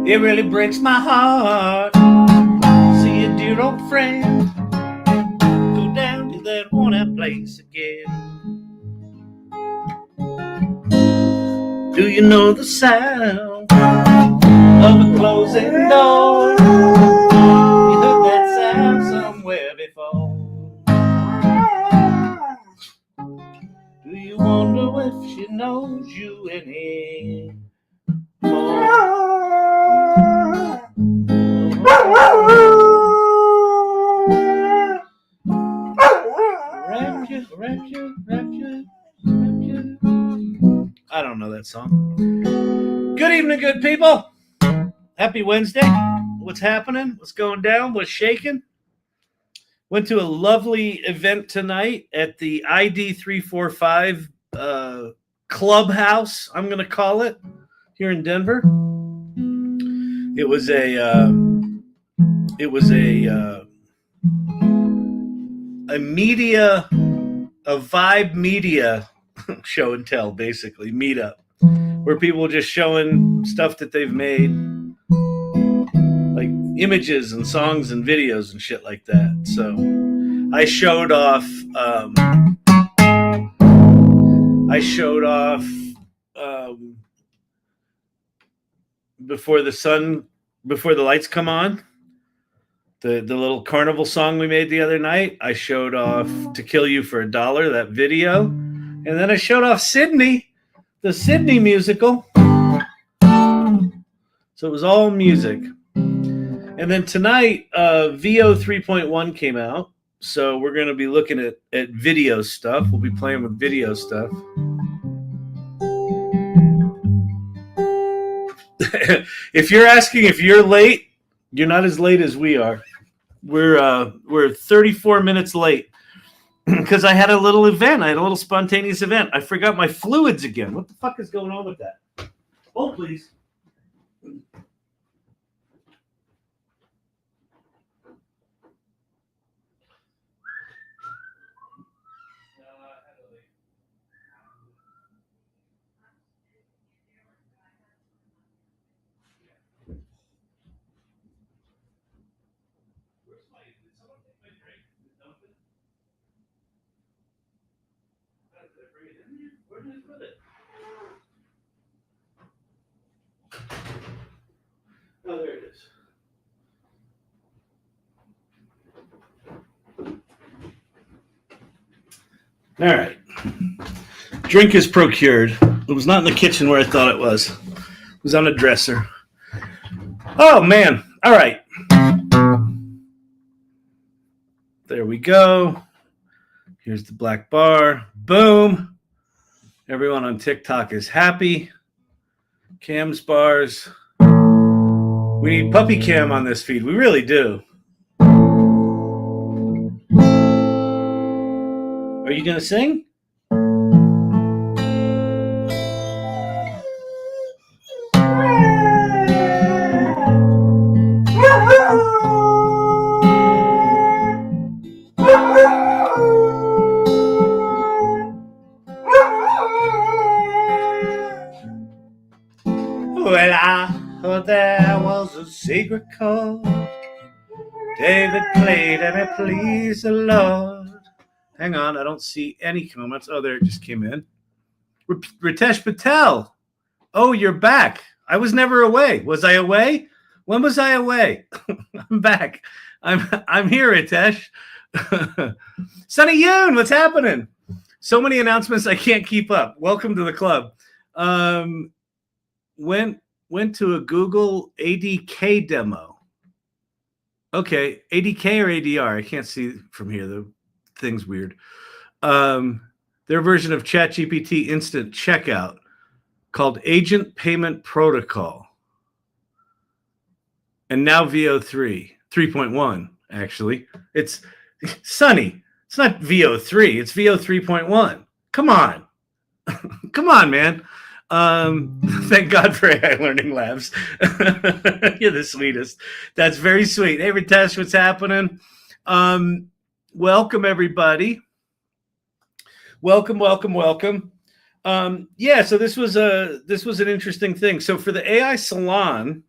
It really breaks my heart. See a dear old friend go down to that worn-out place again. Do you know the sound of a closing door? You heard that sound somewhere before. Do you wonder if she knows you anymore? Rapture. I don't know that song. Good evening, good people. Happy Wednesday. What's happening? What's going down? What's shaking? Went to a lovely event tonight at the ID 345 clubhouse, I'm going to call it, here in Denver. It was a vibe media show and tell, basically, meetup, where people were just showing stuff that they've made, like images and songs and videos and shit like that. So I showed off before the lights come on, the little carnival song we made the other night. I showed off To Kill You for $1, that video. And then I showed off Sydney, the Sydney musical. So it was all music. And then tonight, Veo 3.1 came out. So we're going to be looking at video stuff. We'll be playing with video stuff. If you're asking if you're late, you're not as late as we are. We're 34 minutes late because I had a little event. I had a little spontaneous event. I forgot my fluids again. What the fuck is going on with that? Hold, please. Where did I put it? Oh, there it is. All right. Drink is procured. It was not in the kitchen where I thought it was. It was on a dresser. Oh, man. All right. There we go. Here's the black bar. Boom. Everyone on TikTok is happy. Cam's bars. We need puppy cam on this feed. We really do. Are you going to sing? Well, I heard there was a secret chord David played and it pleased the Lord. Hang on, I don't see any comments. Oh, there it just came in. Ritesh Patel. Oh, you're back. I was never away. Was I away? When was I away? I'm back. I'm here, Ritesh. Sonny Yoon, what's happening? So many announcements I can't keep up. Welcome to the club. Went to a Google ADK demo. Okay, ADK or ADR? I can't see from here. The thing's weird. Their version of ChatGPT Instant Checkout called Agent Payment Protocol. And now Veo 3.1, actually. It's Sonny. It's not Veo 3. It's Veo 3.1. Come on. Come on, man. Thank God for AI Learning Labs. You're the sweetest. That's very sweet. Hey, Ritesh, what's happening? Welcome, everybody. Welcome. Yeah, so this was an interesting thing. So for the AI Salon,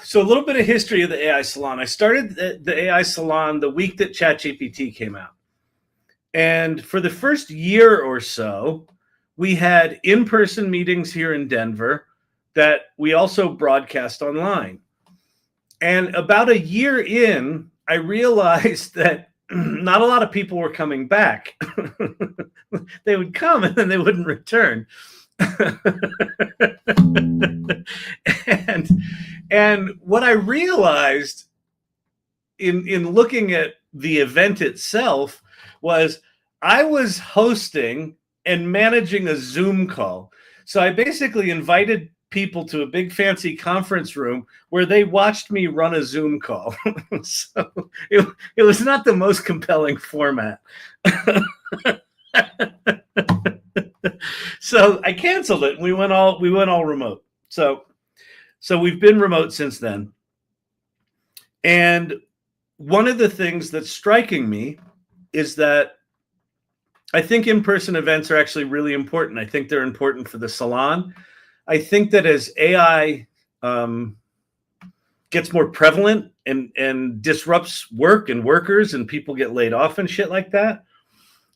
so a little bit of history of the AI Salon. I started the AI Salon the week that ChatGPT came out. And for the first year or so, we had in-person meetings here in Denver that we also broadcast online. And about a year in, I realized that not a lot of people were coming back. They would come and then they wouldn't return. and what I realized in looking at the event itself was I was hosting and managing a Zoom call. So I basically invited people to a big fancy conference room where they watched me run a Zoom call. So it was not the most compelling format. So I canceled it and we went all remote. So we've been remote since then. And one of the things that's striking me is that I think in-person events are actually really important. I think they're important for the salon. I think that as AI gets more prevalent and disrupts work and workers and people get laid off and shit like that,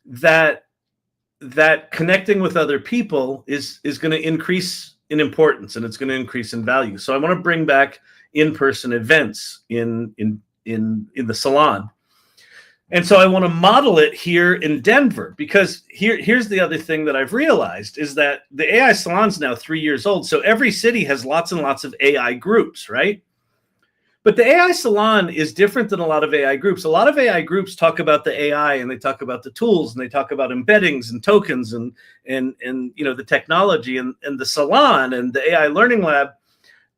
that connecting with other people is going to increase in importance and it's going to increase in value. So I want to bring back in-person events in the salon. And so I want to model it here in Denver because here's the other thing that I've realized is that the AI Salon's now 3 years old. So every city has lots and lots of AI groups, right? But the AI Salon is different than a lot of AI groups. A lot of AI groups talk about the AI and they talk about the tools and they talk about embeddings and tokens and you know the technology and the salon and the AI Learning Lab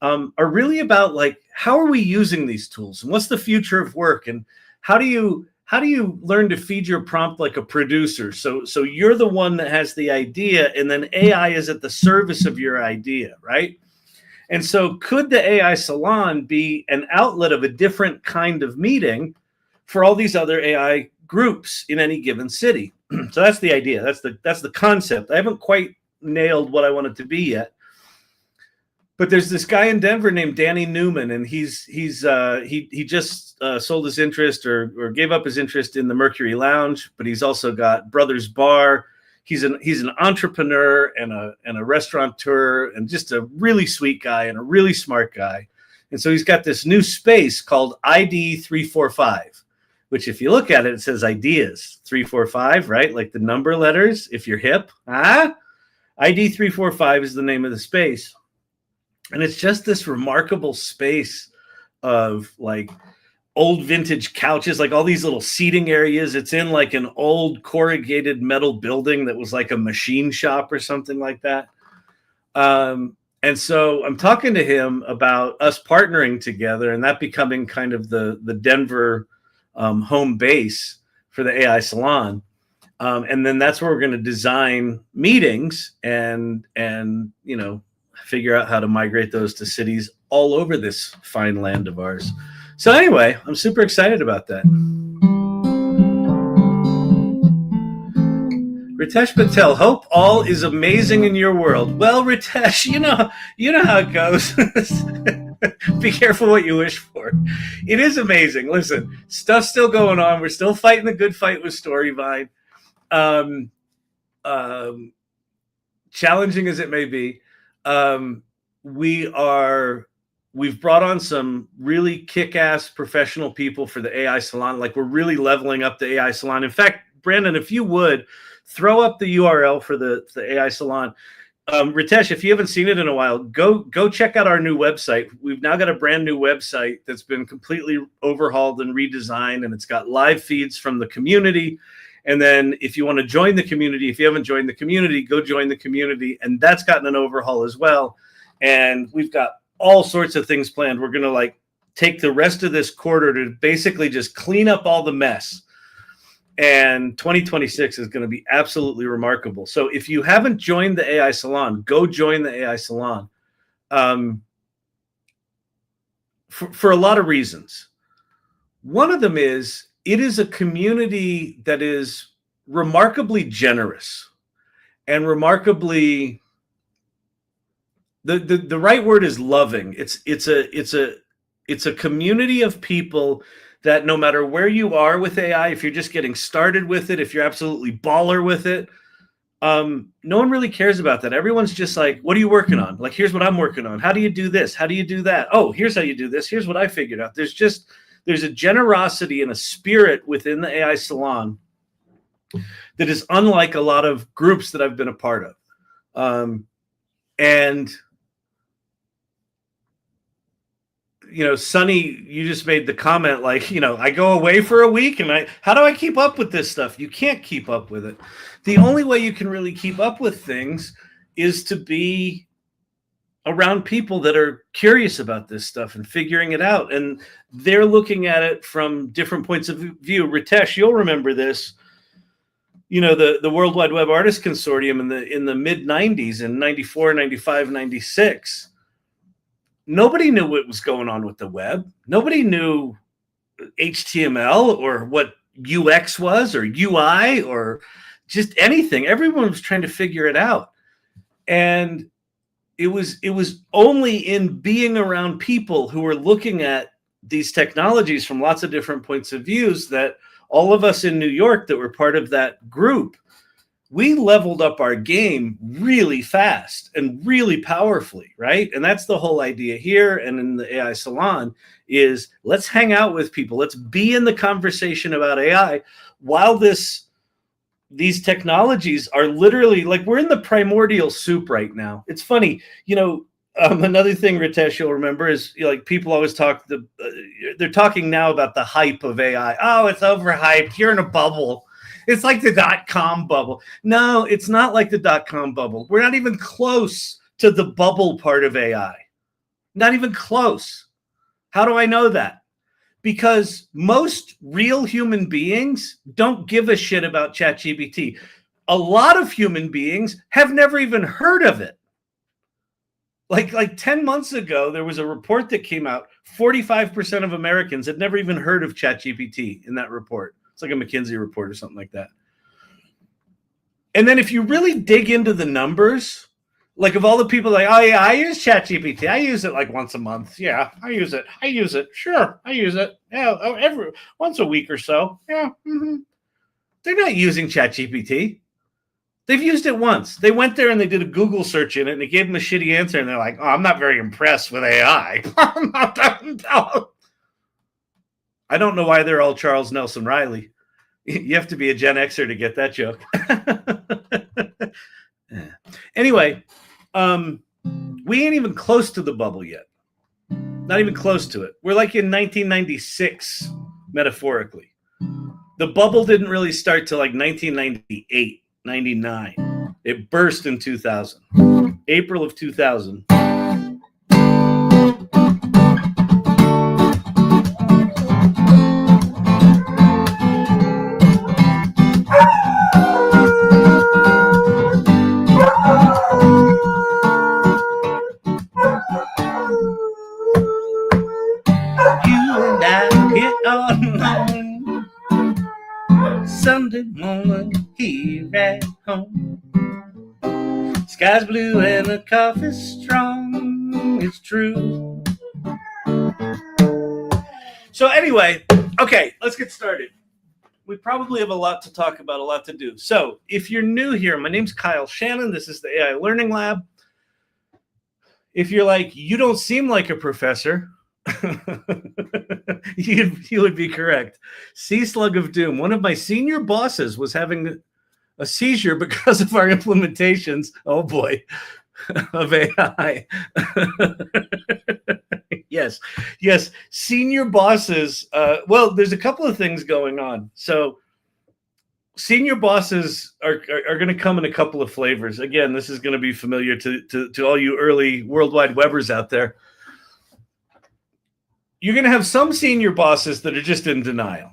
are really about like how are we using these tools and what's the future of work and how do you learn to feed your prompt like a producer? So you're the one that has the idea and then AI is at the service of your idea, right? And so could the AI Salon be an outlet of a different kind of meeting for all these other AI groups in any given city? So that's the idea. That's the concept. I haven't quite nailed what I want it to be yet. But there's this guy in Denver named Danny Newman, and he just sold his interest or gave up his interest in the Mercury Lounge, but he's also got Brothers Bar. He's an entrepreneur and a restaurateur and just a really sweet guy and a really smart guy. And so he's got this new space called ID 345, which if you look at it, it says ideas 345, right? Like the number letters, if you're hip. ID 345 is the name of the space. And it's just this remarkable space of like old vintage couches, like all these little seating areas. It's in like an old corrugated metal building that was like a machine shop or something like that. And so I'm talking to him about us partnering together and that becoming kind of the Denver home base for the AI Salon. And then that's where we're going to design meetings and you know, figure out how to migrate those to cities all over this fine land of ours. So anyway, I'm super excited about that. Ritesh Patel, hope all is amazing in your world. Well, Ritesh, you know how it goes. Be careful what you wish for. It is amazing. Listen, stuff's still going on. We're still fighting the good fight with Storyvine. Challenging as it may be, we are We've brought on some really kick-ass professional people for the AI Salon. Like, we're really leveling up the AI Salon. In fact, Brandon, if you would, throw up the URL for the AI Salon. Ritesh, if you haven't seen it in a while, go check out our new website. We've now got a brand new website that's been completely overhauled and redesigned, and it's got live feeds from the community. And then if you want to join the community, if you haven't joined the community, go join the community. And that's gotten an overhaul as well. And we've got all sorts of things planned. We're going to like take the rest of this quarter to basically just clean up all the mess. And 2026 is going to be absolutely remarkable. So if you haven't joined the AI Salon, go join the AI Salon for a lot of reasons. One of them is it is a community that is remarkably generous and remarkably, the right word is loving. It's a community of people that no matter where you are with AI, if you're just getting started with it, if you're absolutely baller with it, no one really cares about that. Everyone's just like, what are you working on? Like, here's what I'm working on. How do you do this? How do you do that? Oh, here's how you do this. Here's what I figured out. There's a generosity and a spirit within the AI Salon that is unlike a lot of groups that I've been a part of. And you know, Sonny, you just made the comment like, you know, I go away for a week and how do I keep up with this stuff? You can't keep up with it. The only way you can really keep up with things is to be around people that are curious about this stuff and figuring it out. And they're looking at it from different points of view. Ritesh, you'll remember this. You know, the World Wide Web Artists Consortium in the mid 90s, in 94, 95, 96. Nobody knew what was going on with the web. Nobody knew HTML or what UX was or UI or just anything. Everyone was trying to figure it out. And it was only in being around people who were looking at these technologies from lots of different points of views that all of us in New York that were part of that group, we leveled up our game really fast and really powerfully, right? And that's the whole idea here and in the AI Salon is let's hang out with people. Let's be in the conversation about AI while these technologies are literally like we're in the primordial soup right now. It's funny, you know, another thing, Ritesh, you'll remember is like people always talk, they're talking now about the hype of AI. Oh, it's overhyped. You're in a bubble. It's like the .com bubble. No, it's not like the .com bubble. We're not even close to the bubble part of AI. Not even close. How do I know that? Because most real human beings don't give a shit about ChatGPT. A lot of human beings have never even heard of it. Like 10 months ago, there was a report that came out. 45% of Americans had never even heard of ChatGPT in that report. It's like a McKinsey report or something like that. And then if you really dig into the numbers, like of all the people like, oh yeah, I use ChatGPT. I use it like once a month. Yeah, I use it. Sure, I use it. Yeah, once a week or so. Yeah. Mm-hmm. They're not using ChatGPT. They've used it once. They went there and they did a Google search in it and it gave them a shitty answer. And they're like, oh, I'm not very impressed with AI. I don't know why they're all Charles Nelson Riley. You have to be a Gen Xer to get that joke. Anyway, we ain't even close to the bubble yet. Not even close to it. We're like in 1996, metaphorically. The bubble didn't really start till like 1998, 99. It burst in 2000, April of 2000. Sunday morning here at home. Sky's blue and the coffee's strong. It's true. So anyway, okay, let's get started. We probably have a lot to talk about, a lot to do. So if you're new here, my name's Kyle Shannon. This is the AI Learning Lab. if you're like, you don't seem like a professor, you would be correct. Sea Slug of Doom. One of my senior bosses was having a seizure because of our implementations. Oh boy, of AI. Yes. Senior bosses. Well, there's a couple of things going on. So senior bosses are going to come in a couple of flavors. Again, this is going to be familiar to all you early World Wide Webbers out there. You're going to have some senior bosses that are just in denial.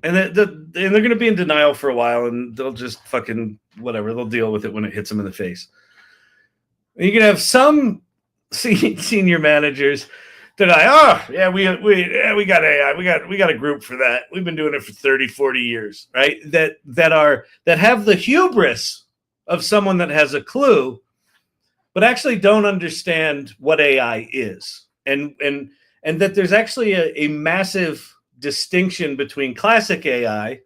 And they're going to be in denial for a while, and they'll just fucking whatever. They'll deal with it when it hits them in the face. And you're going to have some senior managers that we got AI. We got a group for that. We've been doing it for 30, 40 years, right? That have the hubris of someone that has a clue, but actually don't understand what AI is. And that there's actually a massive distinction between classic AI,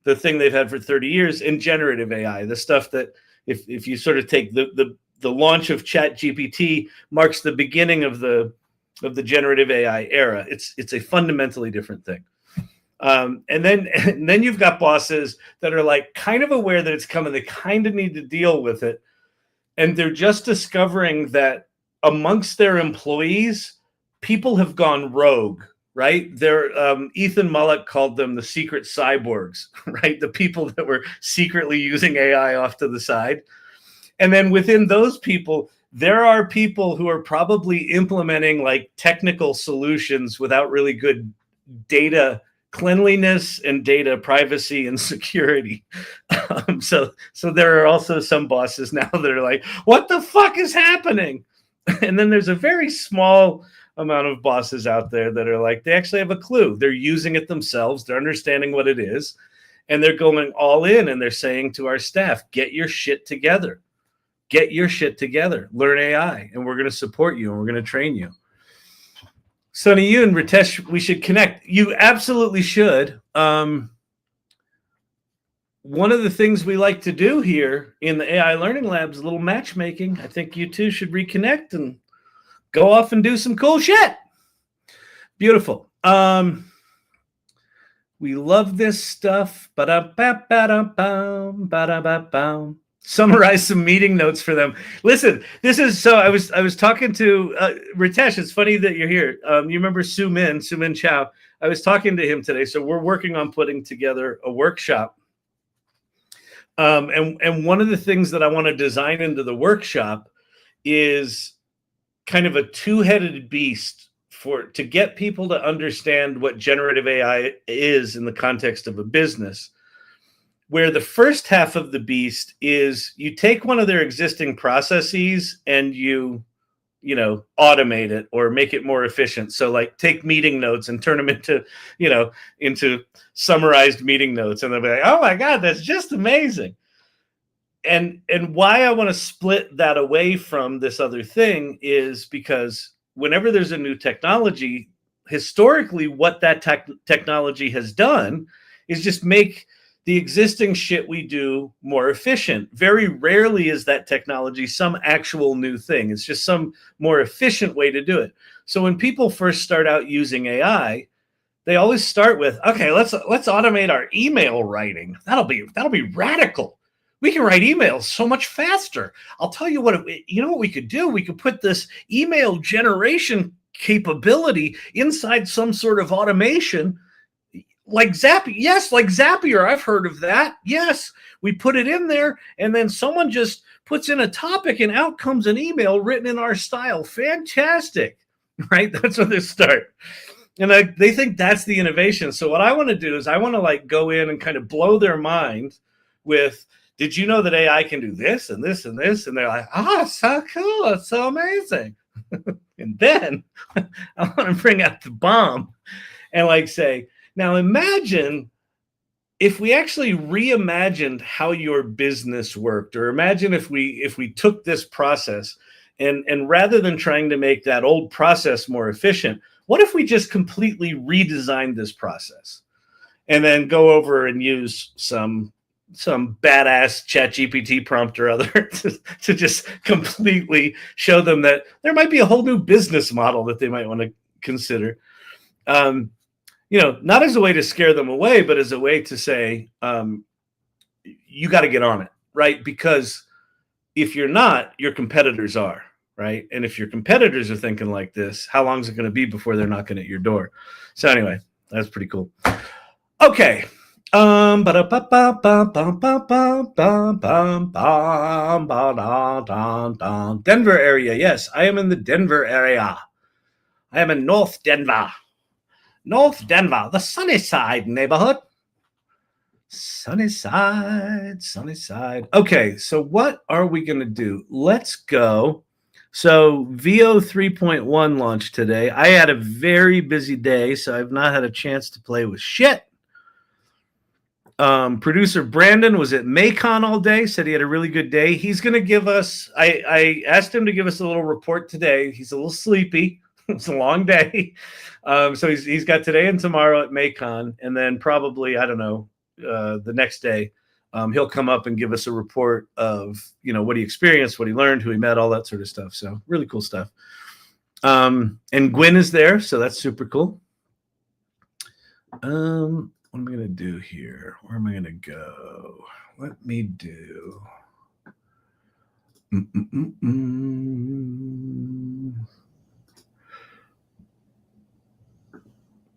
the thing they've had for 30 years, and generative AI, the stuff that if you sort of take the launch of ChatGPT marks the beginning of the generative AI era. It's a fundamentally different thing. And then you've got bosses that are like kind of aware that it's coming. They kind of need to deal with it. And they're just discovering that amongst their employees, people have gone rogue, right? Ethan Mullock called them the secret cyborgs, right? The people that were secretly using AI off to the side. And then within those people, there are people who are probably implementing like technical solutions without really good data cleanliness and data privacy and security. So there are also some bosses now that are like, what the fuck is happening? And then there's a very small amount of bosses out there that are like, they actually have a clue. They're using it themselves. They're understanding what it is. And they're going all in, and they're saying to our staff, get your shit together. Get your shit together. Learn AI, and we're going to support you, and we're going to train you. Sonny, you and Ritesh, we should connect. You absolutely should. One of the things we like to do here in the AI Learning Lab is a little matchmaking. I think you two should reconnect and go off and do some cool shit. Beautiful. We love this stuff. Summarize some meeting notes for them. Listen, this is so. I was talking to Ritesh. It's funny that you're here. You remember Su Min Chow? I was talking to him today. So we're working on putting together a workshop. And one of the things that I want to design into the workshop is kind of a two-headed beast to get people to understand what generative AI is in the context of a business, where the first half of the beast is you take one of their existing processes and you automate it or make it more efficient. So like take meeting notes and turn them into summarized meeting notes. And they'll be like, oh my God, that's just amazing. And why I want to split that away from this other thing is because whenever there's a new technology, historically, what that technology has done is just make the existing shit we do more efficient. Very rarely is that technology some actual new thing. It's just some more efficient way to do it. So when people first start out using AI, they always start with, okay, let's automate our email writing. That'll be radical. We can write emails so much faster. I'll tell you what we could do? We could put this email generation capability inside some sort of automation like Zapier. Yes, like Zapier. I've heard of that. Yes, we put it in there, and then someone just puts in a topic, and out comes an email written in our style. Fantastic, right? That's where they start. And they think that's the innovation. So what I want to do is I want to like go in and kind of blow their mind with, did you know that AI can do this and this and this? And they're like, so cool. It's so amazing. And then I want to bring out the bomb and like say, now imagine if we actually reimagined how your business worked, or imagine if we took this process and rather than trying to make that old process more efficient, what if we just completely redesigned this process and then go over and use some some badass ChatGPT prompt or other to just completely show them that there might be a whole new business model that they might want to consider. Not as a way to scare them away, but as a way to say, you got to get on it, right? Because if you're not, your competitors are, right? And if your competitors are thinking like this, how long is it going to be before they're knocking at your door? So anyway, that's pretty cool. Okay. Denver area. Yes, I am in the Denver area. I am in North Denver. North Denver, the Sunnyside neighborhood. Sunnyside. Okay, so what are we going to do? Let's go. So Veo 3.1 launched today. I had a very busy day, so I've not had a chance to play with shit. Producer Brandon was at Maycon all day, said he had a really good day. He's going to give us, I asked him to give us a little report today. He's a little sleepy. It's a long day. So he's got today and tomorrow at Maycon, and then probably, I don't know, the next day, he'll come up and give us a report of, what he experienced, what he learned, who he met, all that sort of stuff. So really cool stuff. And Gwen is there, so that's super cool. What am I going to do here? Where am I going to go? Let me do.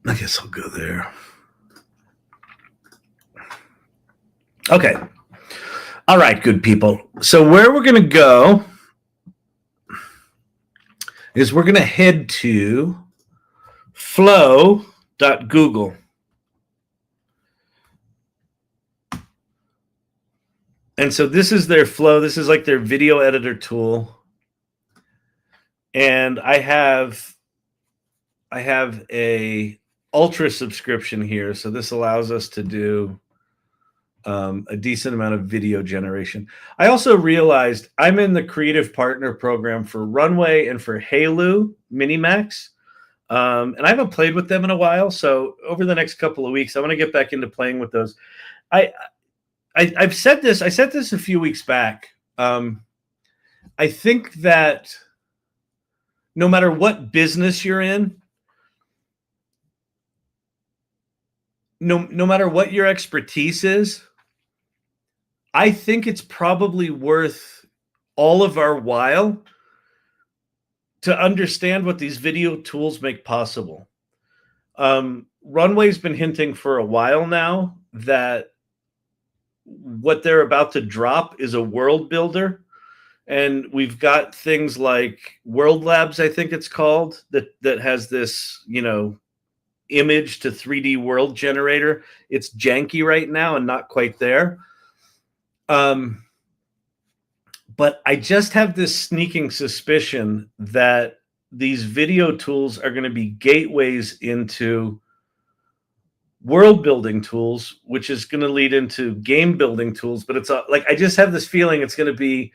I guess I'll go there. Okay. All right, good people. So where we're going to go is we're going to head to flow.google. And so this is their Flow. This is like their video editor tool. And I have a ultra subscription here. So this allows us to do a decent amount of video generation. I also realized I'm in the creative partner program for Runway and for Halu Minimax. And I haven't played with them in a while. So over the next couple of weeks, I want to get back into playing with those. I've said this. I said this a few weeks back. I think that no matter what business you're in, no matter what your expertise is, I think it's probably worth all of our while to understand what these video tools make possible. Runway's been hinting for a while now that what they're about to drop is a world builder. And we've got things like World Labs, I think it's called, that has this, image to 3D world generator. It's janky right now and not quite there. But I just have this sneaking suspicion that these video tools are going to be gateways into world building tools, which is going to lead into game building tools. But it's I just have this feeling it's going to be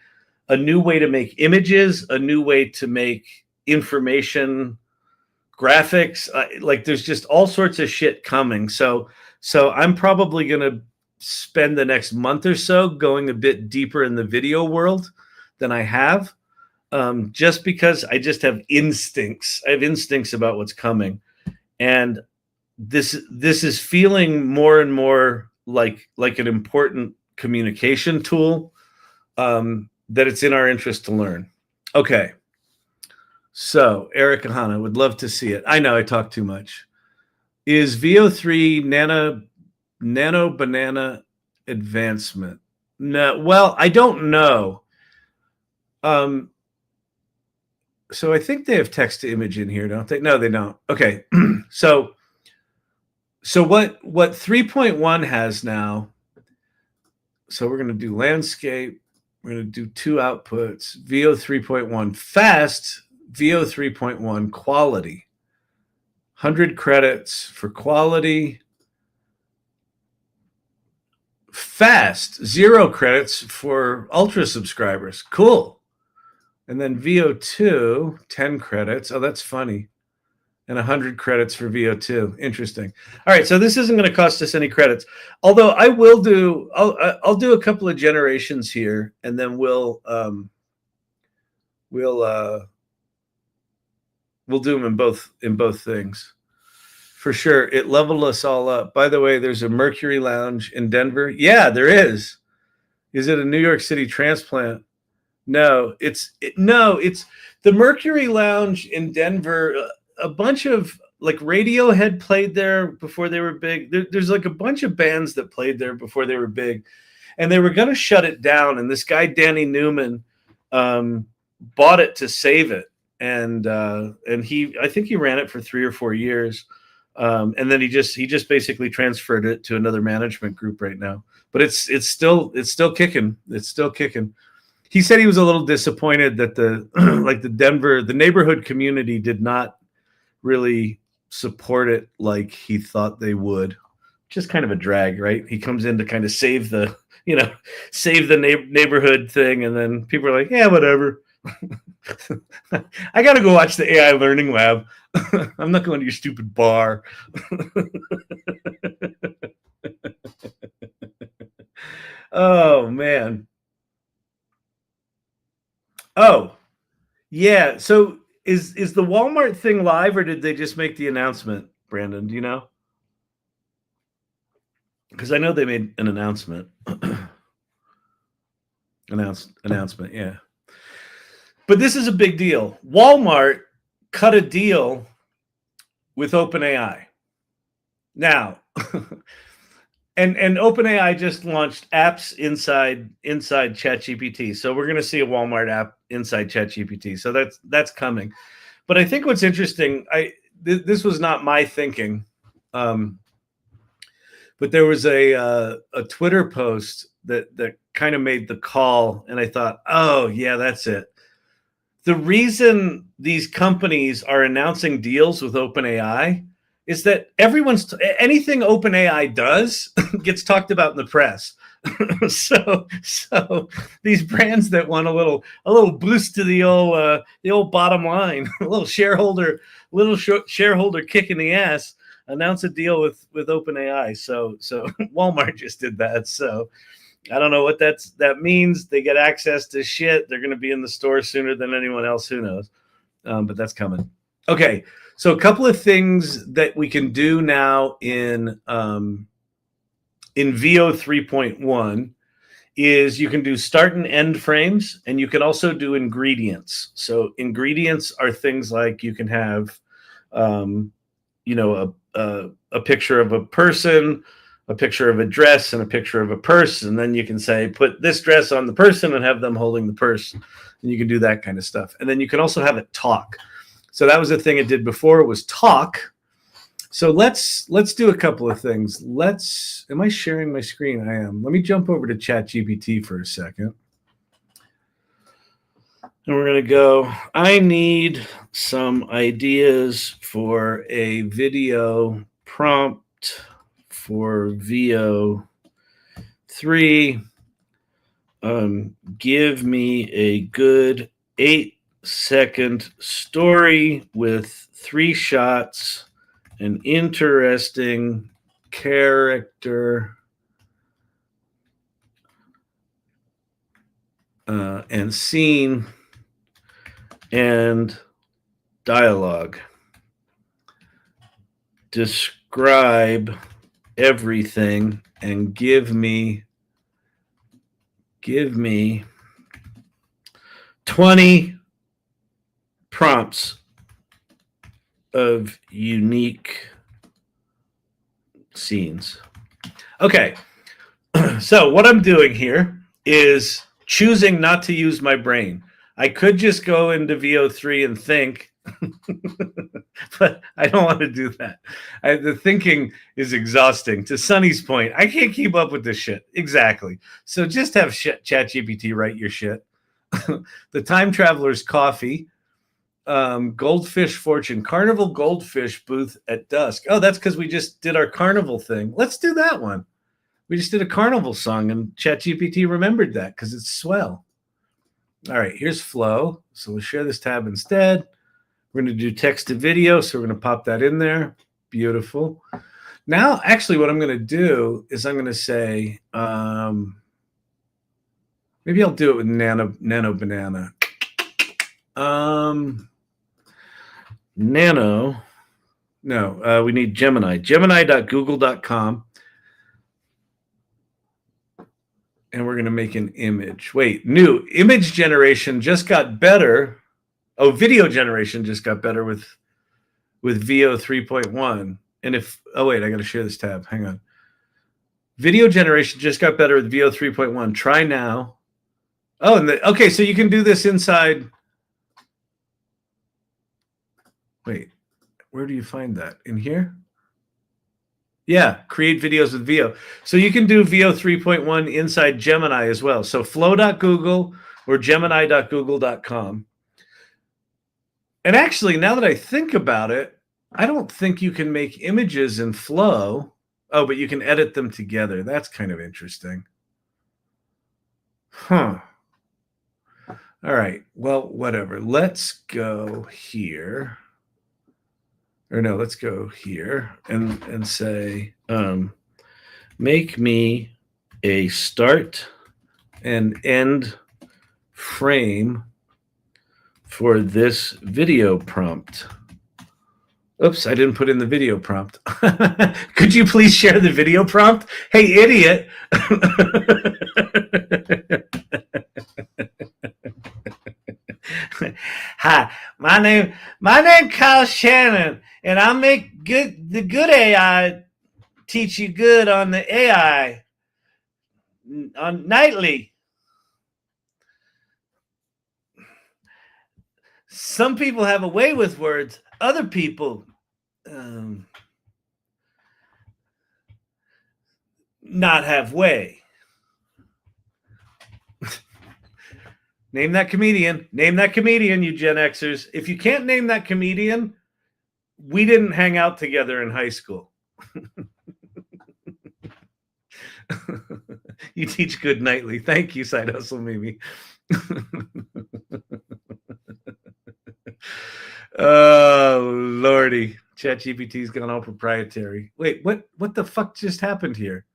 a new way to make images, a new way to make information graphics. There's just all sorts of shit coming. So I'm probably going to spend the next month or so going a bit deeper in the video world than I have, just because I just have instincts. I have instincts about what's coming. And this is feeling more and more like an important communication tool that it's in our interest to learn. Okay. So Eric Ahana would love to see it. I know I talk too much. Is Veo 3 nano banana advancement? No, well, I don't know. So I think they have text to image in here, don't they? No, they don't. Okay. So what 3.1 has now, so we're going to do landscape. We're going to do two outputs, Veo 3.1 fast, Veo 3.1 quality. 100 credits for quality. Fast, 0 credits for ultra subscribers. Cool. And then Veo 2, 10 credits. Oh, that's funny. and 100 credits for Veo 2. Interesting. All right, so this isn't going to cost us any credits. Although I will do, I'll do a couple of generations here, and then we'll do them in both things. For sure, it leveled us all up. By the way, there's a Mercury Lounge in Denver. Yeah, there is. Is it a New York City transplant? No, it's the Mercury Lounge in Denver. A bunch of like Radiohead played there before they were big. There's like a bunch of bands that played there before they were big, and they were going to shut it down. And this guy Danny Newman bought it to save it, and I think he ran it for 3 or 4 years, and then he just basically transferred it to another management group right now. But it's still kicking. It's still kicking. He said he was a little disappointed that the neighborhood community did not really support it like he thought they would. Just kind of a drag, right? He comes in to kind of save the neighborhood thing, and then people are like, yeah, whatever. I got to go watch the AI Learning Lab. I'm not going to your stupid bar. Oh, man. Oh, yeah. So is the Walmart thing live, or did they just make the announcement, Brandon? Do you know? Because I know they made an announcement. Announcement, yeah. But this is a big deal. Walmart cut a deal with Openai. Now, and Openai just launched apps inside ChatGPT. So we're going to see a Walmart app inside ChatGPT. So that's coming. But I think what's interesting, this was not my thinking, but there was a Twitter post that kind of made the call, and I thought, oh yeah, that's it. The reason these companies are announcing deals with Openai is that anything Openai does gets talked about in the press. so these brands that want a little boost to the old bottom line, a little shareholder kick in the ass, announce a deal with Openai. So Walmart just did that. So I don't know what that means. They get access to shit. They're going to be in the store sooner than anyone else. Who knows? But that's coming. Okay, so a couple of things that we can do now in Veo 3.1 is you can do start and end frames, and you can also do ingredients. So ingredients are things like you can have, a picture of a person, a picture of a dress, and a picture of a purse, and then you can say, put this dress on the person and have them holding the purse, and you can do that kind of stuff. And then you can also have it talk. So that was the thing it did before. It was talk. So let's do a couple of things. Am I sharing my screen? I am. Let me jump over to ChatGPT for a second. And we're going to go, I need some ideas for a video prompt for Veo 3. Give me a good 8-second story with 3 shots, an interesting character, and scene, and dialogue. Describe everything and give me 20 prompts of unique scenes. Okay, so what I'm doing here is choosing not to use my brain. I could just go into Veo 3 and think, but I don't want to do that. The thinking is exhausting. To Sonny's point, I can't keep up with this shit. Exactly. So just have ChatGPT write your shit. The Time Traveler's Coffee, Goldfish Fortune, Carnival Goldfish booth at dusk. Oh, that's because we just did our carnival thing. Let's do that one. We just did a carnival song, and ChatGPT remembered that because it's swell. All right, here's Flow. So we'll share this tab instead. We're going to do text to video, so we're going to pop that in there. Beautiful. Now, actually, what I'm going to do is I'm going to say, maybe I'll do it with nano banana. Nano. No, we need Gemini. Gemini.google.com. And we're going to make an image. Wait, new image generation just got better. Oh, video generation just got better with Veo 3.1. And if, oh wait, I got to share this tab. Hang on. Video generation just got better with Veo 3.1. Try now. Oh, and okay, so you can do this inside. Wait, where do you find that? In here? Yeah, create videos with Veo. So you can do Veo 3.1 inside Gemini as well. So flow.google or gemini.google.com. And actually, now that I think about it, I don't think you can make images in Flow. Oh, but you can edit them together. That's kind of interesting. Huh. All right. Well, whatever. Let's go here. Or no, let's go here and say, make me a start and end frame for this video prompt. Oops, I didn't put in the video prompt. Could you please share the video prompt? Hey, idiot. Hi, my name Kyle Shannon, and I make the good AI teach you good on the AI on nightly. Some people have a way with words. Other people not have way. Name that comedian. Name that comedian, you Gen Xers. If you can't name that comedian, we didn't hang out together in high school. You teach good nightly. Thank you, Side Hustle Mimi. Oh, Lordy. ChatGPT's gone all proprietary. Wait, what the fuck just happened here?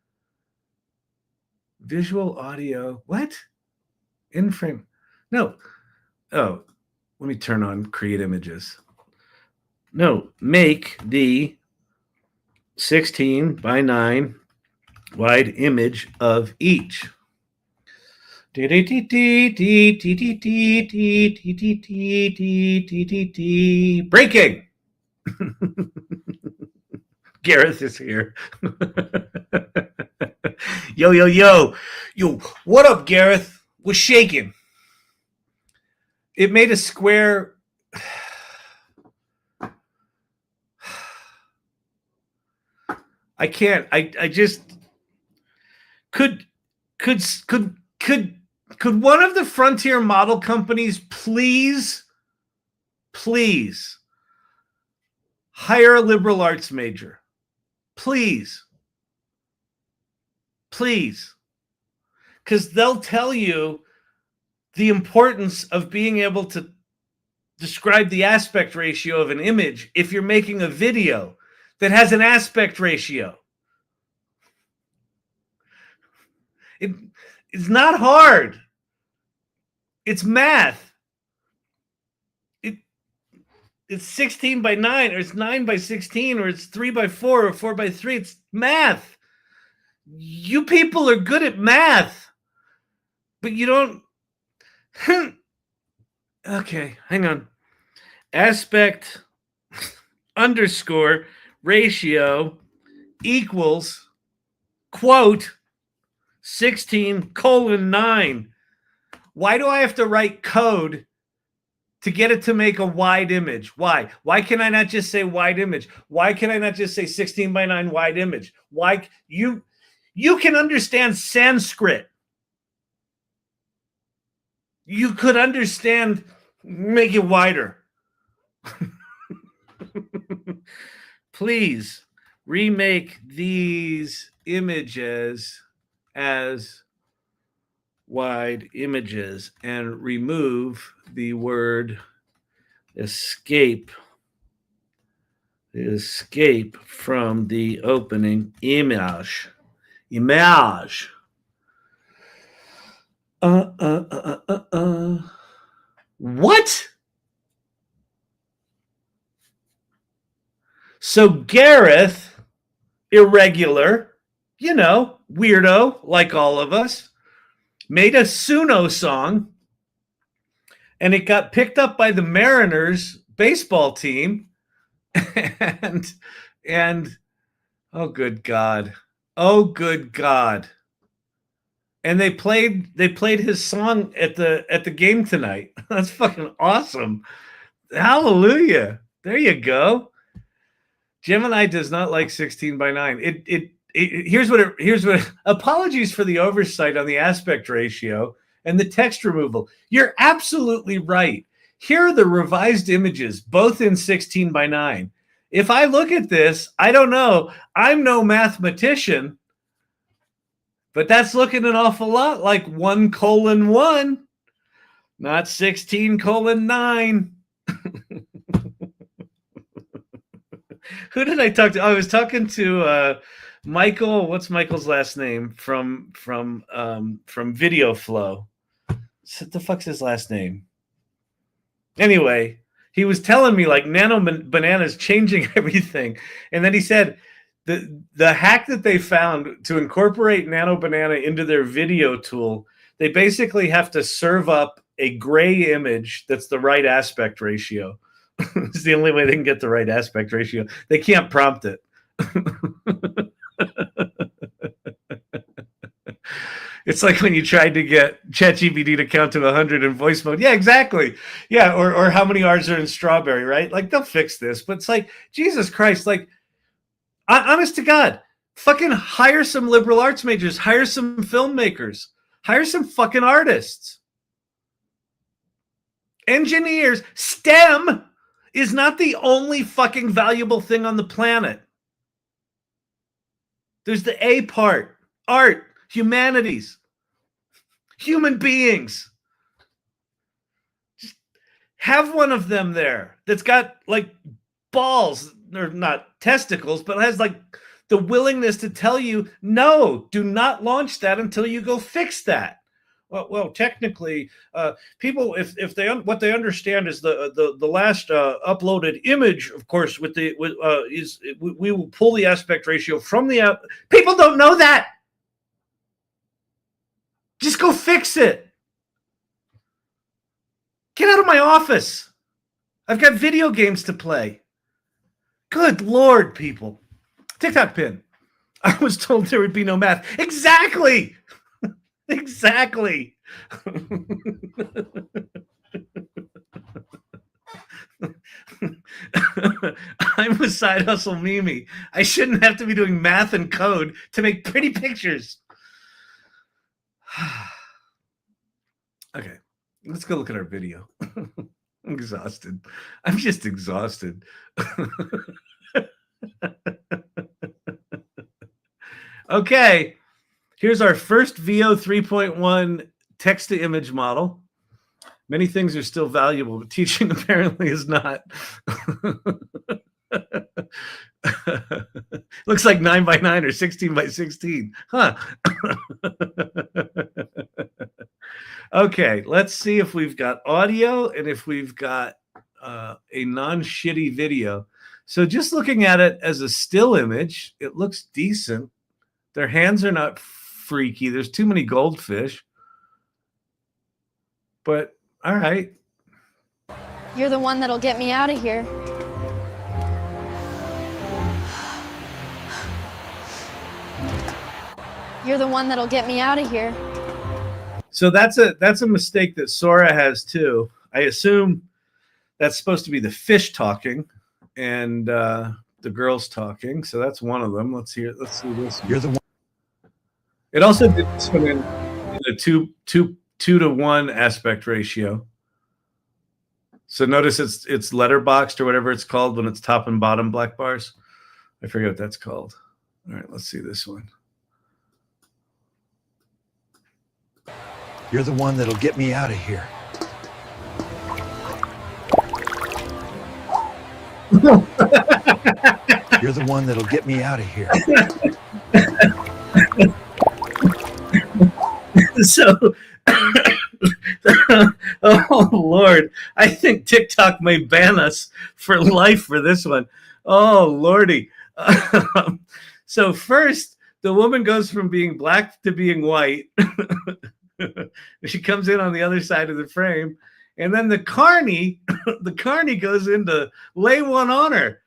Visual, audio, what? In frame. No. Oh, let me turn on create images. No, make the 16 by 9 wide image of each. Breaking. Gareth is here. Yo, what up, Gareth? We're shaking. It made a square. I can't. I just could one of the frontier model companies please hire a liberal arts major? Please. Because they'll tell you the importance of being able to describe the aspect ratio of an image if you're making a video that has an aspect ratio. It's not hard. It's math. It's 16 by 9, or it's 9 by 16, or it's 3 by 4, or 4 by 3. It's math. You people are good at math, but you don't. Okay, hang on. Aspect underscore ratio equals quote 16:9. Why do I have to write code to get it to make a wide image? Why? Why can I not just say wide image? Why can I not just say 16 by 9 wide image? Why? You can understand Sanskrit. You could understand, make it wider. Please remake these images as wide images and remove the word escape from the opening image. What? So Gareth, irregular, weirdo, like all of us, made a Suno song, and it got picked up by the Mariners baseball team, and oh good God. And they played his song at the game tonight. That's fucking awesome. Hallelujah. There you go. Gemini does not like 16:9. Here's what apologies for the oversight on the aspect ratio and the text removal. You're absolutely right. Here are the revised images, both in 16:9. If I look at this, I don't know. I'm no mathematician, but that's looking an awful lot like 1:1, not 16:9. Who did I talk to? I was talking to Michael. What's Michael's last name from Video Flow? What the fuck's his last name? Anyway, he was telling me like Nano Banana's changing everything, and then he said the hack that they found to incorporate Nano Banana into their video tool, they basically have to serve up a gray image that's the right aspect ratio. It's the only way they can get the right aspect ratio. They can't prompt it. It's like when you tried to get ChatGPT to count to 100 in voice mode. Yeah, exactly. Yeah, or how many R's are in strawberry, right? Like, they'll fix this. But it's like, Jesus Christ, like, honest to God, fucking hire some liberal arts majors, hire some filmmakers, hire some fucking artists. Engineers. STEM is not the only fucking valuable thing on the planet. There's the A part, art, humanities, human beings. Just have one of them there that's got like balls, or not testicles, but has like the willingness to tell you, no, do not launch that until you go fix that. Well, technically, people, if they what they understand is the last uploaded image, of course, we will pull the aspect ratio from the app. People don't know that. Just go fix it. Get out of my office. I've got video games to play. Good Lord, people. TikTok pin. I was told there would be no math. Exactly. Exactly. I'm a side hustle Mimi. I shouldn't have to be doing math and code to make pretty pictures. Okay, let's go look at our video. I'm exhausted. I'm just exhausted. Okay. Here's our first Veo 3.1 text-to-image model. Many things are still valuable, but teaching apparently is not. Looks like 9x9 or 16x16. Huh. Okay, let's see if we've got audio and if we've got a non-shitty video. So just looking at it as a still image, it looks decent. Their hands are not freaky. There's too many goldfish. But, all right. You're the one that'll get me out of here. You're the one that'll get me out of here. So that's a mistake that Sora has too. I assume that's supposed to be the fish talking and the girls talking. So that's one of them. Let's see this. You're the one. It also did this one in a 2:1 aspect ratio. So notice it's letterboxed or whatever it's called when it's top and bottom black bars. I forget what that's called. All right, let's see this one. You're the one that'll get me out of here. You're the one that'll get me out of here. So, oh Lord, I think TikTok may ban us for life for this one. Oh Lordy. So first, the woman goes from being black to being white. She comes in on the other side of the frame, and then the carny, the carny goes in to lay one on her.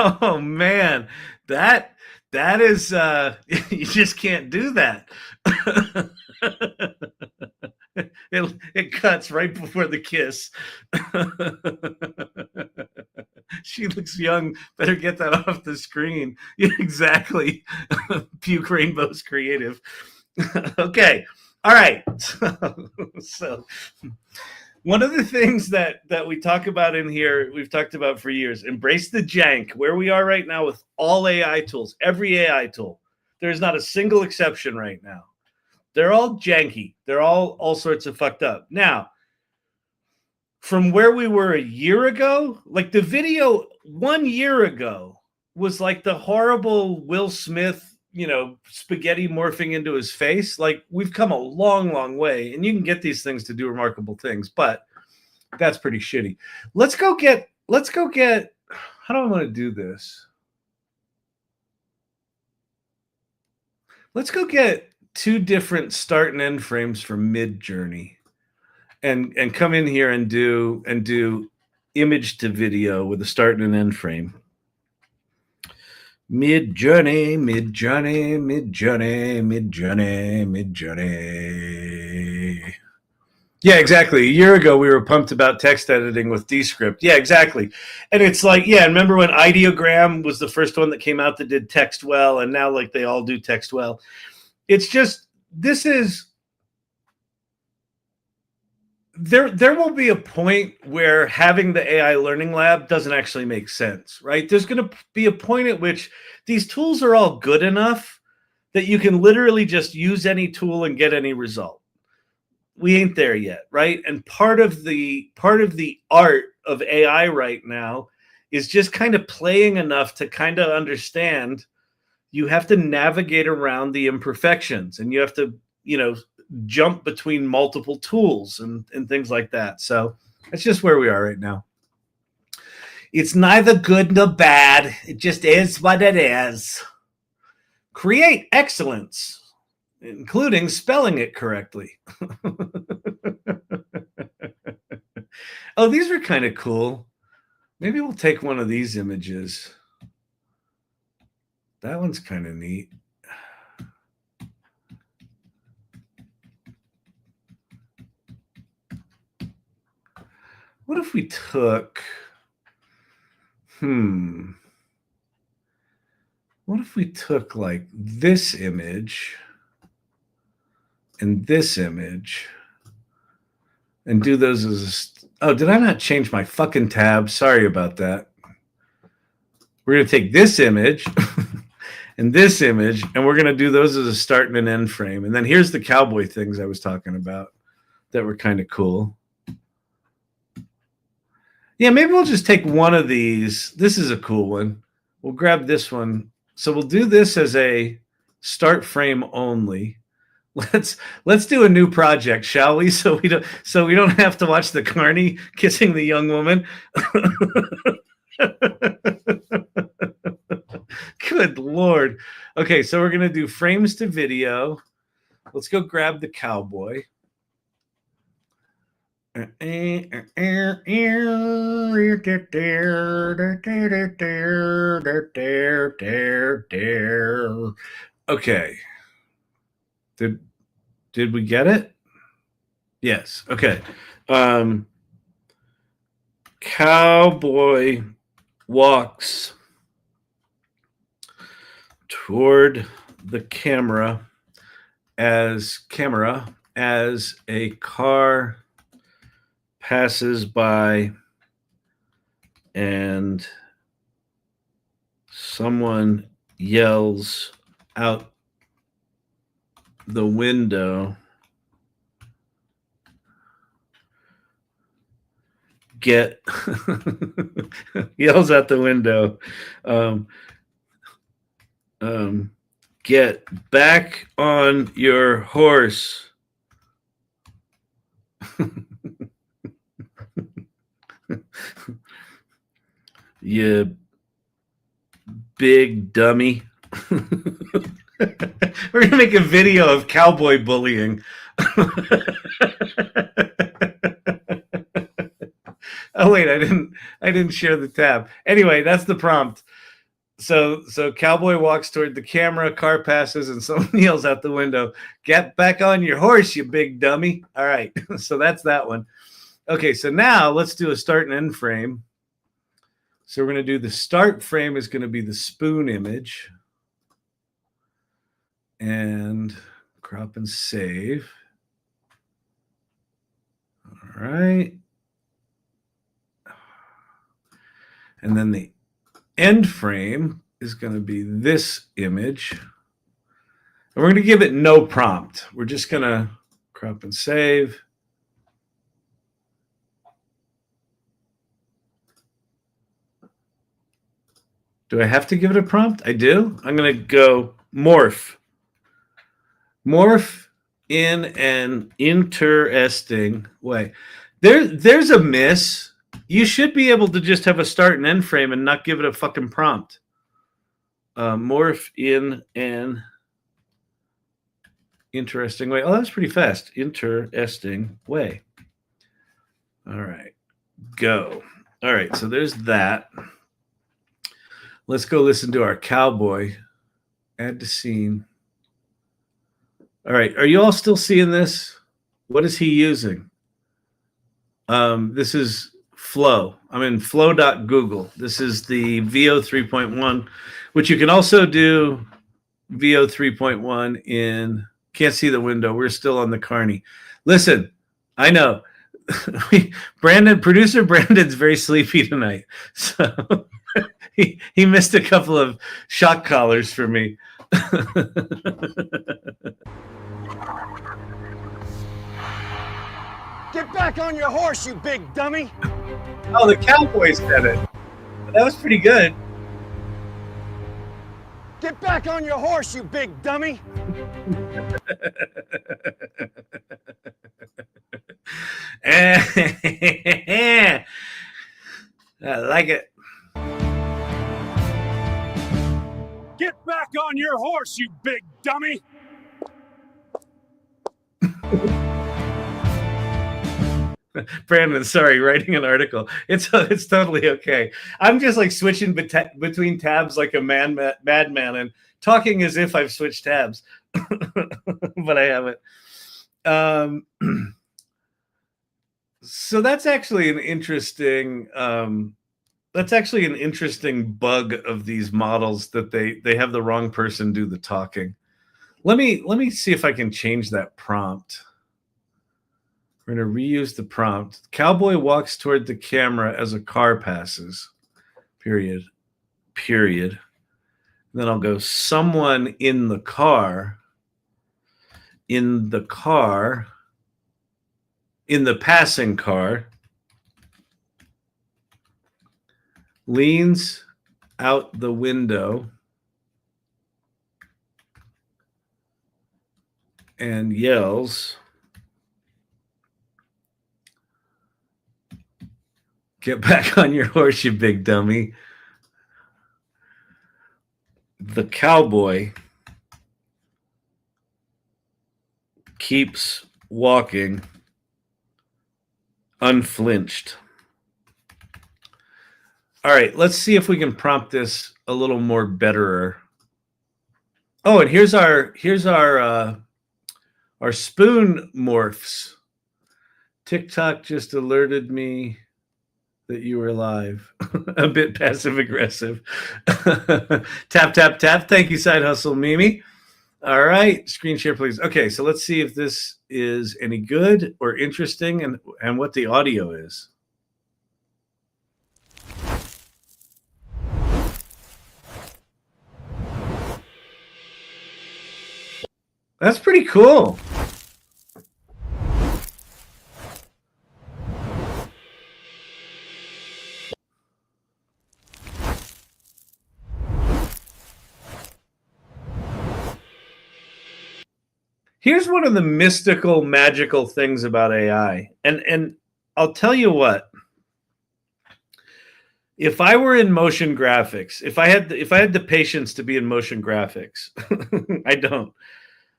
Oh man, that is you just can't do that. It cuts right before the kiss. She looks young. Better get that off the screen. Yeah, exactly. Puke Rainbow's creative. Okay. All right. So one of the things that we talk about in here, we've talked about for years, embrace the jank. Where we are right now with all AI tools, every AI tool, there's not a single exception right now. They're all janky. They're all sorts of fucked up. Now, from where we were a year ago, like the video 1 year ago was like the horrible Will Smith, spaghetti morphing into his face. Like we've come a long, long way, and you can get these things to do remarkable things, but that's pretty shitty. Let's go get, how do I want to do this? Let's go get 2 different start and end frames for Mid-Journey and come in here and do image to video with a start and an end frame. Mid-Journey, Mid-Journey, Mid-Journey, Mid-Journey, Mid-Journey. Yeah, exactly. A year ago, we were pumped about text editing with Descript. Yeah, exactly. And it's like, yeah, remember when Ideogram was the first one that came out that did text well, and now like they all do text well. It's just, this is, there will be a point where having the AI learning lab doesn't actually make sense, right? There's going to be a point at which these tools are all good enough that you can literally just use any tool and get any result. We ain't there yet, right? And part of the art of AI right now is just kind of playing enough to kind of understand you have to navigate around the imperfections, and you have to, jump between multiple tools and things like that. So that's just where we are right now. It's neither good nor bad. It just is what it is. Create excellence, including spelling it correctly. Oh, these are kind of cool. Maybe we'll take one of these images. That one's kind of neat. What if we took, what if we took like this image and this image and do those as, oh, did I not change my fucking tab? Sorry about that. We're going to take this image and this image, and we're going to do those as a start and an end frame. And then here's the cowboy things I was talking about that were kind of cool. Yeah, maybe we'll just take one of these. This is a cool one. We'll grab this one. So we'll do this as a start frame only. Let's do a new project, shall we? So we don't have to watch the carny kissing the young woman. Good Lord. Okay, so we're gonna do frames to video. Let's go grab the cowboy. Okay. Did we get it? Yes. Okay. Cowboy walks toward the camera as a car passes by and someone yells out the window, get yells out the window. Get back on your horse. You big dummy. We're gonna make a video of cowboy bullying. Oh wait, I didn't share the tab. Anyway, that's the prompt. So cowboy walks toward the camera, car passes, and someone yells out the window, "Get back on your horse, you big dummy." All right, so that's that one. Okay, so now let's do a start and end frame. So we're going to do the start frame is going to be the spoon image. And crop and save. All right. And then the end frame is going to be this image. And we're going to give it no prompt. We're just going to crop and save. Do I have to give it a prompt? I do. I'm going to go morph. Morph in an interesting way. There's a miss. You should be able to just have a start and end frame and not give it a fucking prompt. Morph in an interesting way. Oh, that's pretty fast. Interesting way. All right. Go. All right. So there's that. Let's go listen to our cowboy. Add to scene. All right. Are you all still seeing this? What is he using? This is Flow. I'm in flow.google. This is the Veo 3.1, which you can also do Veo 3.1 in, can't see the window. We're still on the Carney. Listen, I know. Producer Brandon's very sleepy tonight. So he missed a couple of shock collars for me. Get back on your horse, you big dummy. Oh, the cowboy said it. That was pretty good. Get back on your horse, you big dummy. I like it. Get back on your horse, you big dummy. Brandon, sorry, writing an article. It's totally okay. I'm just like switching between tabs like a madman and talking as if I've switched tabs, but I haven't. So that's actually an interesting. That's actually an interesting bug of these models that they have the wrong person do the talking. Let me see if I can change that prompt. We're going to reuse the prompt. Cowboy walks toward the camera as a car passes. Period. And then I'll go someone in the car. In the passing car. Leans out the window. And yells. Get back on your horse, you big dummy. The cowboy keeps walking unflinched. All right, let's see if we can prompt this a little more betterer. Oh, and here's our spoon morphs. TikTok just alerted me that you were live. A bit passive aggressive. Tap, tap, tap. Thank you, Side Hustle Mimi. All right, screen share, please. Okay, so let's see if this is any good or interesting and what the audio is. That's pretty cool. Here's one of the mystical, magical things about AI. And I'll tell you what. If I were in motion graphics, if I had the patience to be in motion graphics, I don't.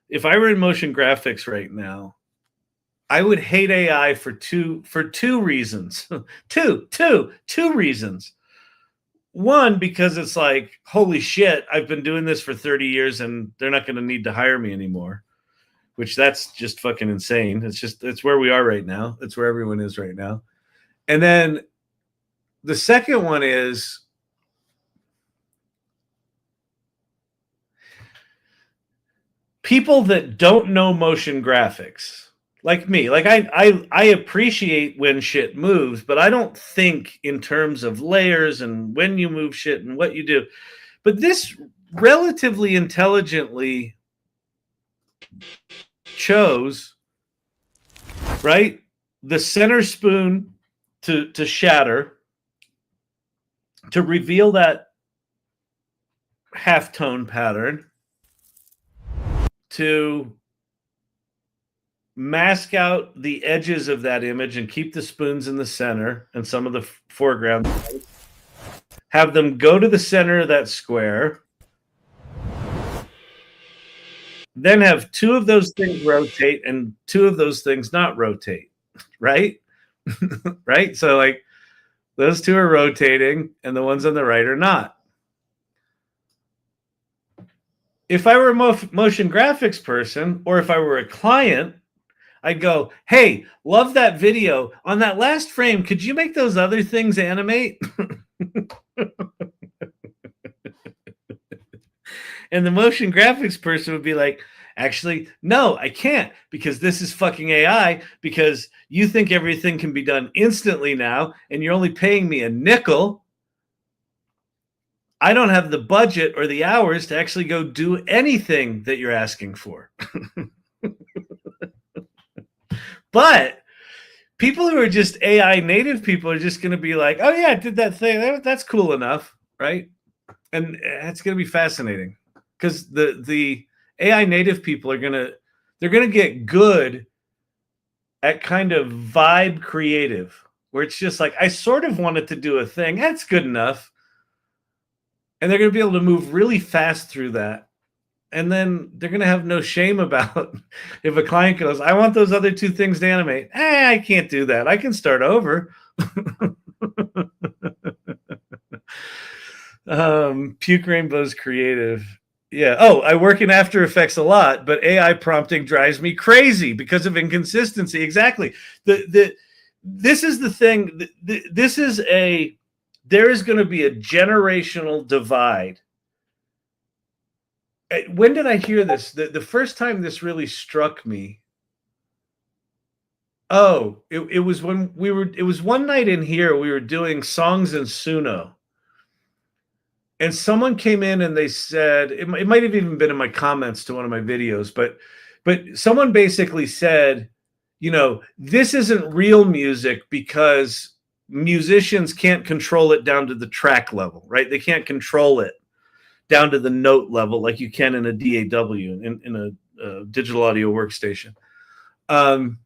If I were in motion graphics right now, I would hate AI for two reasons. two reasons. One, because it's like, holy shit, I've been doing this for 30 years and they're not going to need to hire me anymore, which that's just fucking insane. It's where we are right now. It's where everyone is right now. And then the second one is people that don't know motion graphics, like me. Like I appreciate when shit moves, but I don't think in terms of layers and when you move shit and what you do. But this relatively intelligently chose, right, the center spoon to shatter, to reveal that halftone pattern, to mask out the edges of that image and keep the spoons in the center and some of the foreground, have them go to the center of that square, then have two of those things rotate and two of those things not rotate, right? Right? So like those two are rotating and the ones on the right are not. If I were a motion graphics person, or if I were a client, I'd go, hey, love that video. On that last frame, could you make those other things animate? And the motion graphics person would be like, actually, no, I can't, because this is fucking AI, because you think everything can be done instantly now, and you're only paying me a nickel. I don't have the budget or the hours to actually go do anything that you're asking for. But people who are just AI native people are just going to be like, oh yeah, I did that thing. That's cool enough, right? And it's going to be fascinating because the AI native people are they're going to get good at kind of vibe creative, where it's just like, I sort of wanted to do a thing. That's good enough. And they're going to be able to move really fast through that. And then they're going to have no shame about if a client goes, I want those other two things to animate. I can't do that. I can start over. Puke Rainbow's creative. Yeah. Oh, I work in After Effects a lot, but AI prompting drives me crazy because of inconsistency. Exactly. This is the thing. There is going to be a generational divide. When did I hear this? The first time this really struck me. Oh, it was when it was one night in here, we were doing songs in Suno. And someone came in and they said, it might have even been in my comments to one of my videos, but someone basically said, this isn't real music because musicians can't control it down to the track level, right? They can't control it down to the note level like you can in a DAW, in a digital audio workstation. And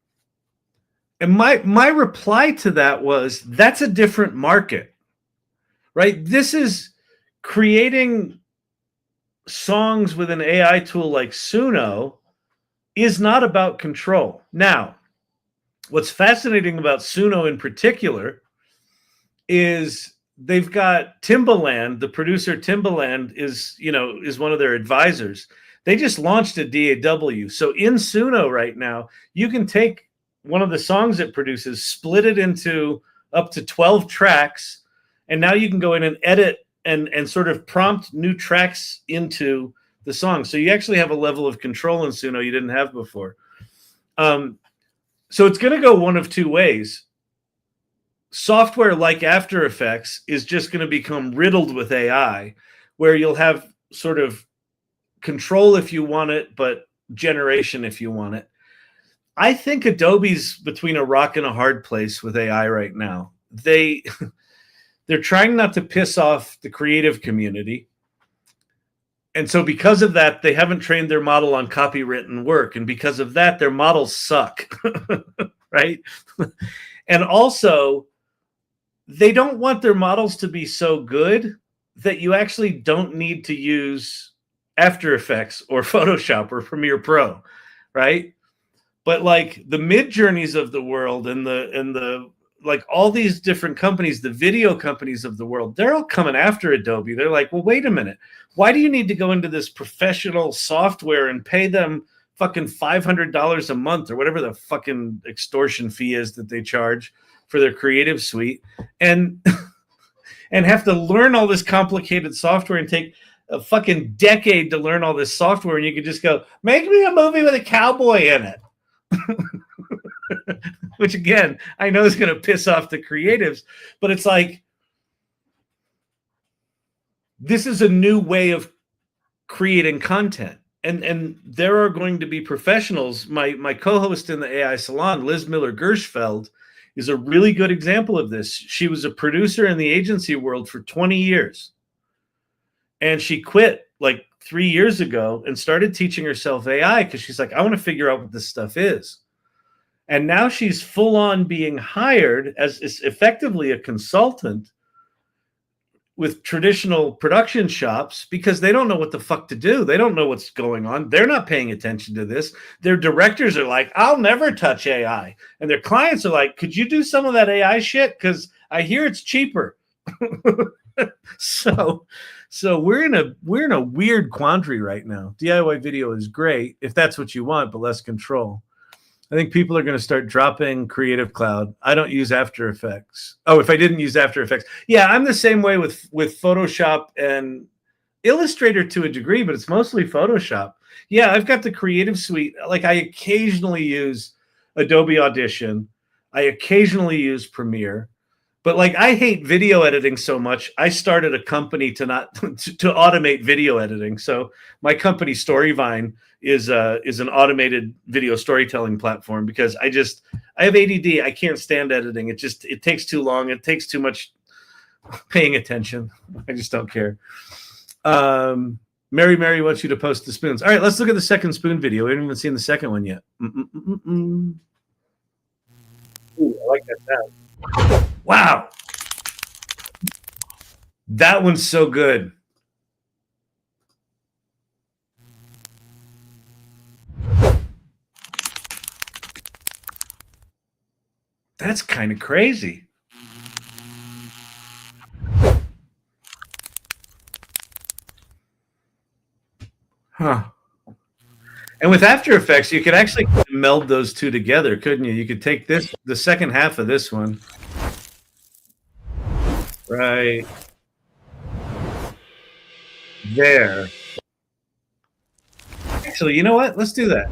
my reply to that was, that's a different market, right? This is creating songs with an AI tool like Suno is not about control. Now, what's fascinating about Suno in particular is they've got Timbaland, the producer Timbaland is one of their advisors. They just launched a DAW. So in Suno right now, you can take one of the songs it produces, split it into up to 12 tracks, and now you can go in and edit and sort of prompt new tracks into the song. So you actually have a level of control in Suno you didn't have before. So it's going to go one of two ways. Software like After Effects is just going to become riddled with AI, where you'll have sort of control if you want it, but generation if you want it. I think Adobe's between a rock and a hard place with AI right now. They're trying not to piss off the creative community. And so because of that, they haven't trained their model on copywritten work. And because of that, their models suck, right? And also, they don't want their models to be so good that you actually don't need to use After Effects or Photoshop or Premiere Pro, right? But like the Midjourneys of the world and the like all these different companies, the video companies of the world, they're all coming after Adobe. They're like, well, wait a minute. Why do you need to go into this professional software and pay them fucking $500 a month or whatever the fucking extortion fee is that they charge for their creative suite and and have to learn all this complicated software and take a fucking decade to learn all this software, and you could just go, make me a movie with a cowboy in it. Which again, I know is going to piss off the creatives, but it's like, this is a new way of creating content. And there are going to be professionals. My co-host in the AI Salon, Liz Miller-Gershfeld, is a really good example of this. She was a producer in the agency world for 20 years. And she quit like 3 years ago and started teaching herself AI because she's like, I want to figure out what this stuff is. And now she's full on being hired as effectively a consultant with traditional production shops because they don't know what the fuck to do. They don't know what's going on. They're not paying attention to this. Their directors are like, I'll never touch AI. And their clients are like, could you do some of that AI shit? Because I hear it's cheaper. So we're in a weird quandary right now. DIY video is great if that's what you want, but less control. I think people are going to start dropping Creative Cloud. I don't use After Effects. Oh, if I didn't use After Effects. Yeah, I'm the same way with Photoshop and Illustrator to a degree, but it's mostly Photoshop. Yeah, I've got the Creative Suite. Like I occasionally use Adobe Audition. I occasionally use Premiere. But like I hate video editing so much, I started a company to automate video editing. So my company Storyvine is an automated video storytelling platform because I have ADD. I can't stand editing. It takes too long. It takes too much paying attention. I just don't care. Mary wants you to post the spoons. All right, let's look at the second spoon video. We haven't even seen the second one yet. Ooh, I like that sound. Wow. That one's so good. That's kind of crazy. Huh. And with After Effects, you could actually meld those two together, couldn't you? You could take this, the second half of this one. Right there. Actually, you know what? Let's do that.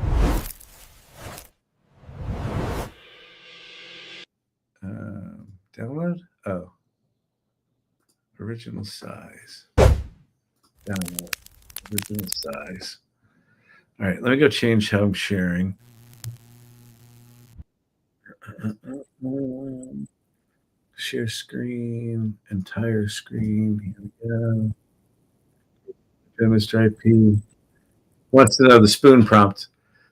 Download? Oh. Original size. Download. Original size. All right, let me go change how I'm sharing. Share screen, entire screen. Here we go. Mr. IP wants to know the spoon prompt.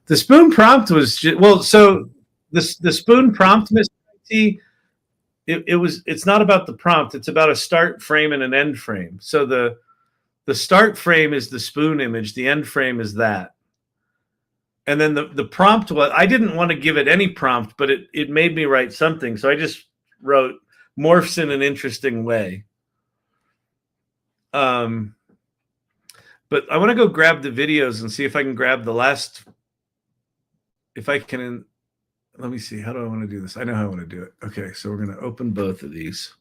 The spoon prompt was so the spoon prompt, Mr. IT, it's not about the prompt. It's about a start frame and an end frame. So the start frame is the spoon image. The end frame is that. And then the prompt was, I didn't want to give it any prompt, but it made me write something. So I just wrote morphs in an interesting way. But I want to go grab the videos and see if I can grab the last, if I can, let me see. How do I want to do this? I know how I want to do it. Okay, so we're going to open both of these.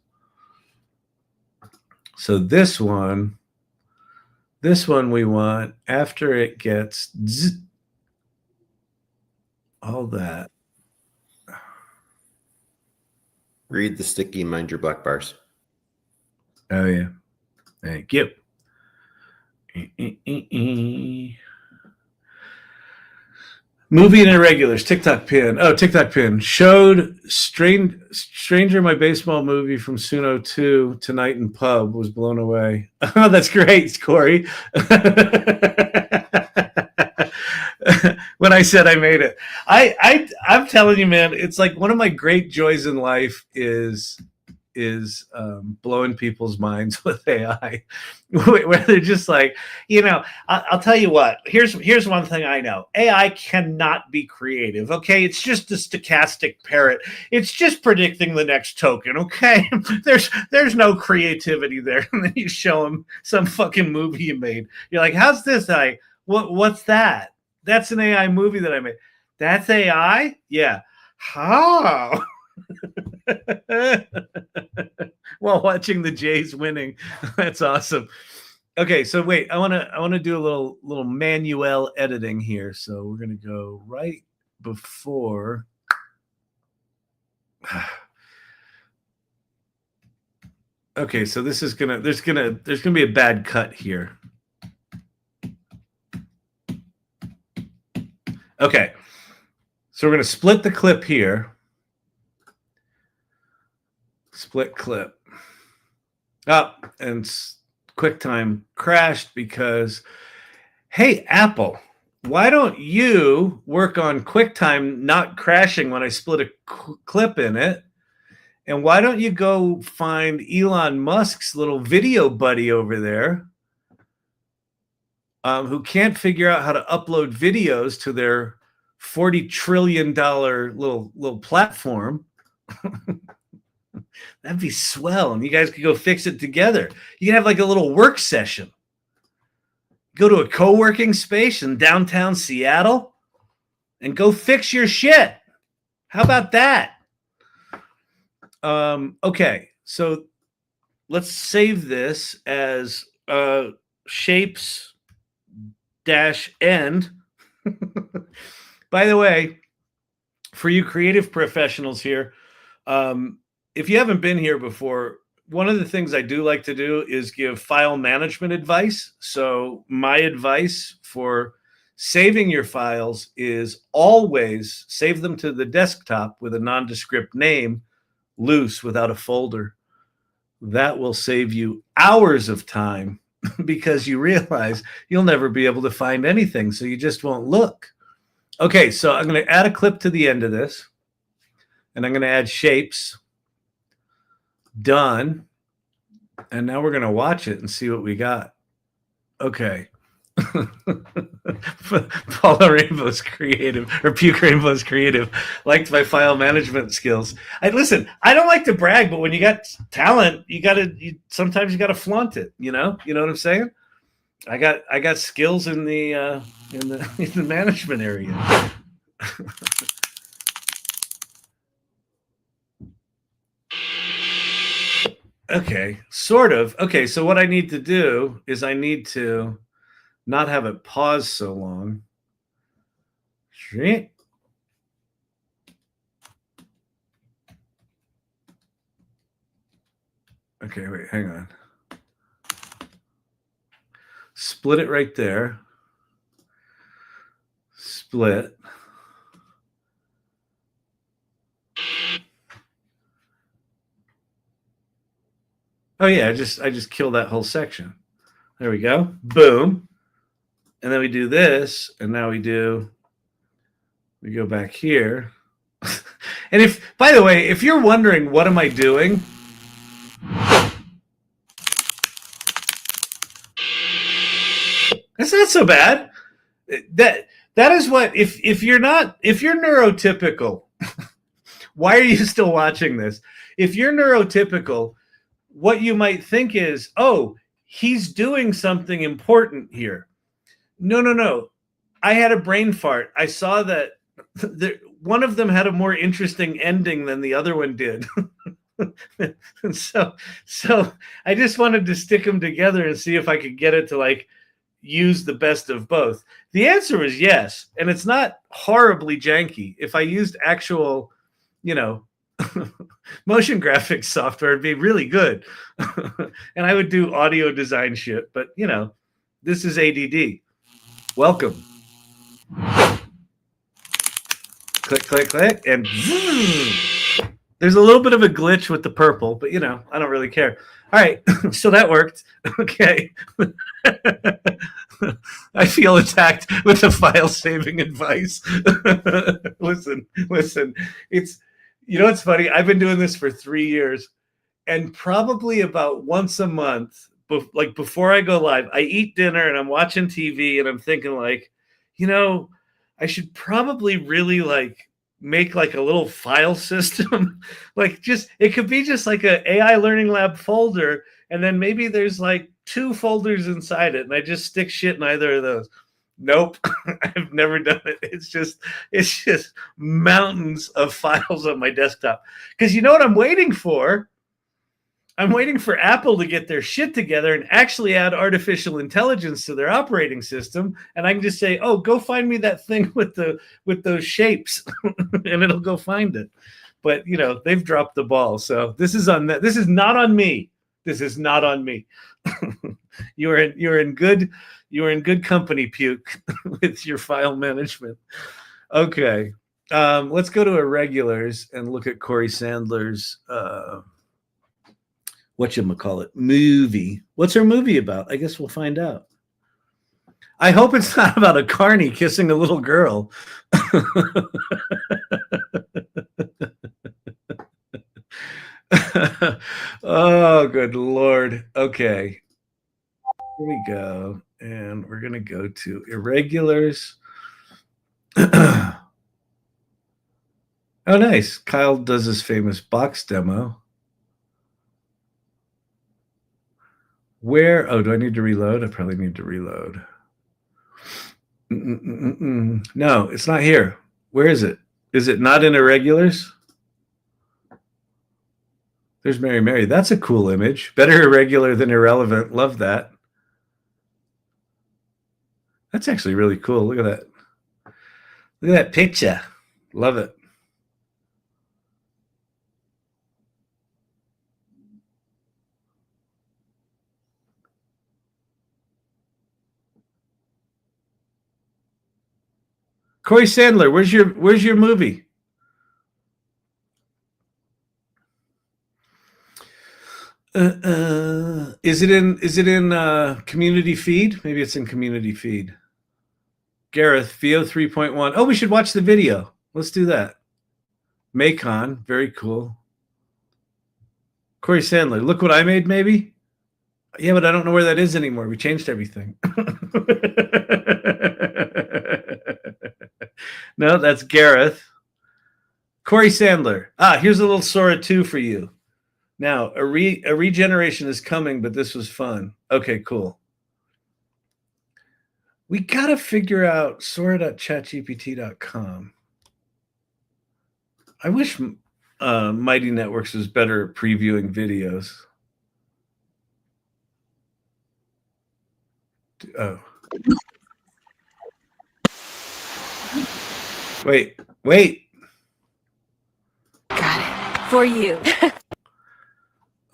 So this one we want after it gets all that. Read the sticky, mind your black bars. Oh, yeah. Thank you. Movie and irregulars. TikTok pin. Oh, TikTok pin. Showed Stranger, my baseball movie from Suno 2 tonight in pub. Was blown away. Oh, that's great, Corey. When I said I made it. I'm telling you, man, it's like one of my great joys in life is blowing people's minds with AI, where they're just like, I'll tell you what. Here's one thing I know: AI cannot be creative. Okay, it's just a stochastic parrot. It's just predicting the next token. Okay, there's no creativity there. And then you show them some fucking movie you made. You're like, how's this? What's that? That's an AI movie that I made. That's AI? Yeah. How? While watching the Jays winning. That's awesome. Okay, so wait, I want to do a little manual editing here. So we're going to go right before Okay, so this is there's gonna be a bad cut here. Okay. So we're going to split the clip here. Split clip. Up, and QuickTime crashed because, hey, Apple, why don't you work on QuickTime not crashing when I split a clip in it? And why don't you go find Elon Musk's little video buddy over there who can't figure out how to upload videos to their $40 trillion little platform? That'd be swell. And you guys could go fix it together. You can have like a little work session. Go to a co-working space in downtown Seattle and go fix your shit. How about that? Okay, so let's save this as shapes -end. By the way, for you creative professionals here, if you haven't been here before, one of the things I do like to do is give file management advice. So my advice for saving your files is always save them to the desktop with a nondescript name, loose, without a folder. That will save you hours of time because you realize you'll never be able to find anything, so you just won't look. Okay, so I'm going to add a clip to the end of this, and I'm going to add shapes. Done. And now we're going to watch it and see what we got. Okay. Paula Rainbow's creative, or Puke Rainbow's creative, liked my file management skills. I don't like to brag, but when you got talent, sometimes you gotta flaunt it, you know what I'm saying? I got skills in the management area. Okay, sort of. Okay, so what I need to do is I need to not have it pause so long. Okay, wait, hang on. Split it right there. Split. Oh yeah, I just killed that whole section. There we go. Boom. And then we do this, and now we go back here. And by the way, if you're wondering what am I doing, that's not so bad. That is what if you're neurotypical, why are you still watching this? If you're neurotypical, what you might think is, oh, he's doing something important here. No. I had a brain fart. I saw that one of them had a more interesting ending than the other one did. And so I just wanted to stick them together and see if I could get it to like use the best of both. The answer is yes. And it's not horribly janky. If I used actual, motion graphics software, it'd be really good. And I would do audio design shit, but this is ADD. Welcome. click, click, click, and there's a little bit of a glitch with the purple, but I don't really care. All right, so that worked. Okay. I feel attacked with the file saving advice. listen. It's it's funny. I've been doing this for 3 years, and probably about once a month, like before I go live, I eat dinner and I'm watching TV and I'm thinking like, I should probably really like make like a little file system. Like it could be just like a AI Learning Lab folder, and then maybe there's like 2 folders inside it, and I just stick shit in either of those. Nope. I've never done it. It's just mountains of files on my desktop. Because you know what I'm waiting for? I'm waiting for Apple to get their shit together and actually add artificial intelligence to their operating system, and I can just say, "Oh, go find me that thing with those shapes," and it'll go find it. But they've dropped the ball. So this is not on me. This is not on me. You're in good company, Puke, with your file management. Okay, let's go to irregulars and look at Corey Sandler's movie. What's her movie about? I guess we'll find out. I hope it's not about a carny kissing a little girl. Oh, good Lord. Okay. Here we go. And we're going to go to irregulars. Oh, nice. Kyle does his famous box demo. Where? Oh, do I need to reload? I probably need to reload. No, it's not here. Where is it? Is it not in irregulars? There's Mary. That's a cool image. Better irregular than irrelevant. Love that. That's actually really cool. Look at that. Look at that picture. Love it. Corey Sandler, where's your movie? Is it in community feed? Maybe it's in community feed. Gareth, Veo 3.1. Oh, we should watch the video. Let's do that. Macon, very cool. Corey Sandler, look what I made, maybe? Yeah, but I don't know where that is anymore. We changed everything. No, that's Gareth. Corey Sandler. Here's a little Sora 2 for you. Now, a regeneration is coming, but this was fun. Okay, cool. We got to figure out Sora.chatgpt.com. I wish Mighty Networks was better at previewing videos. Oh. Wait. Got it. For you.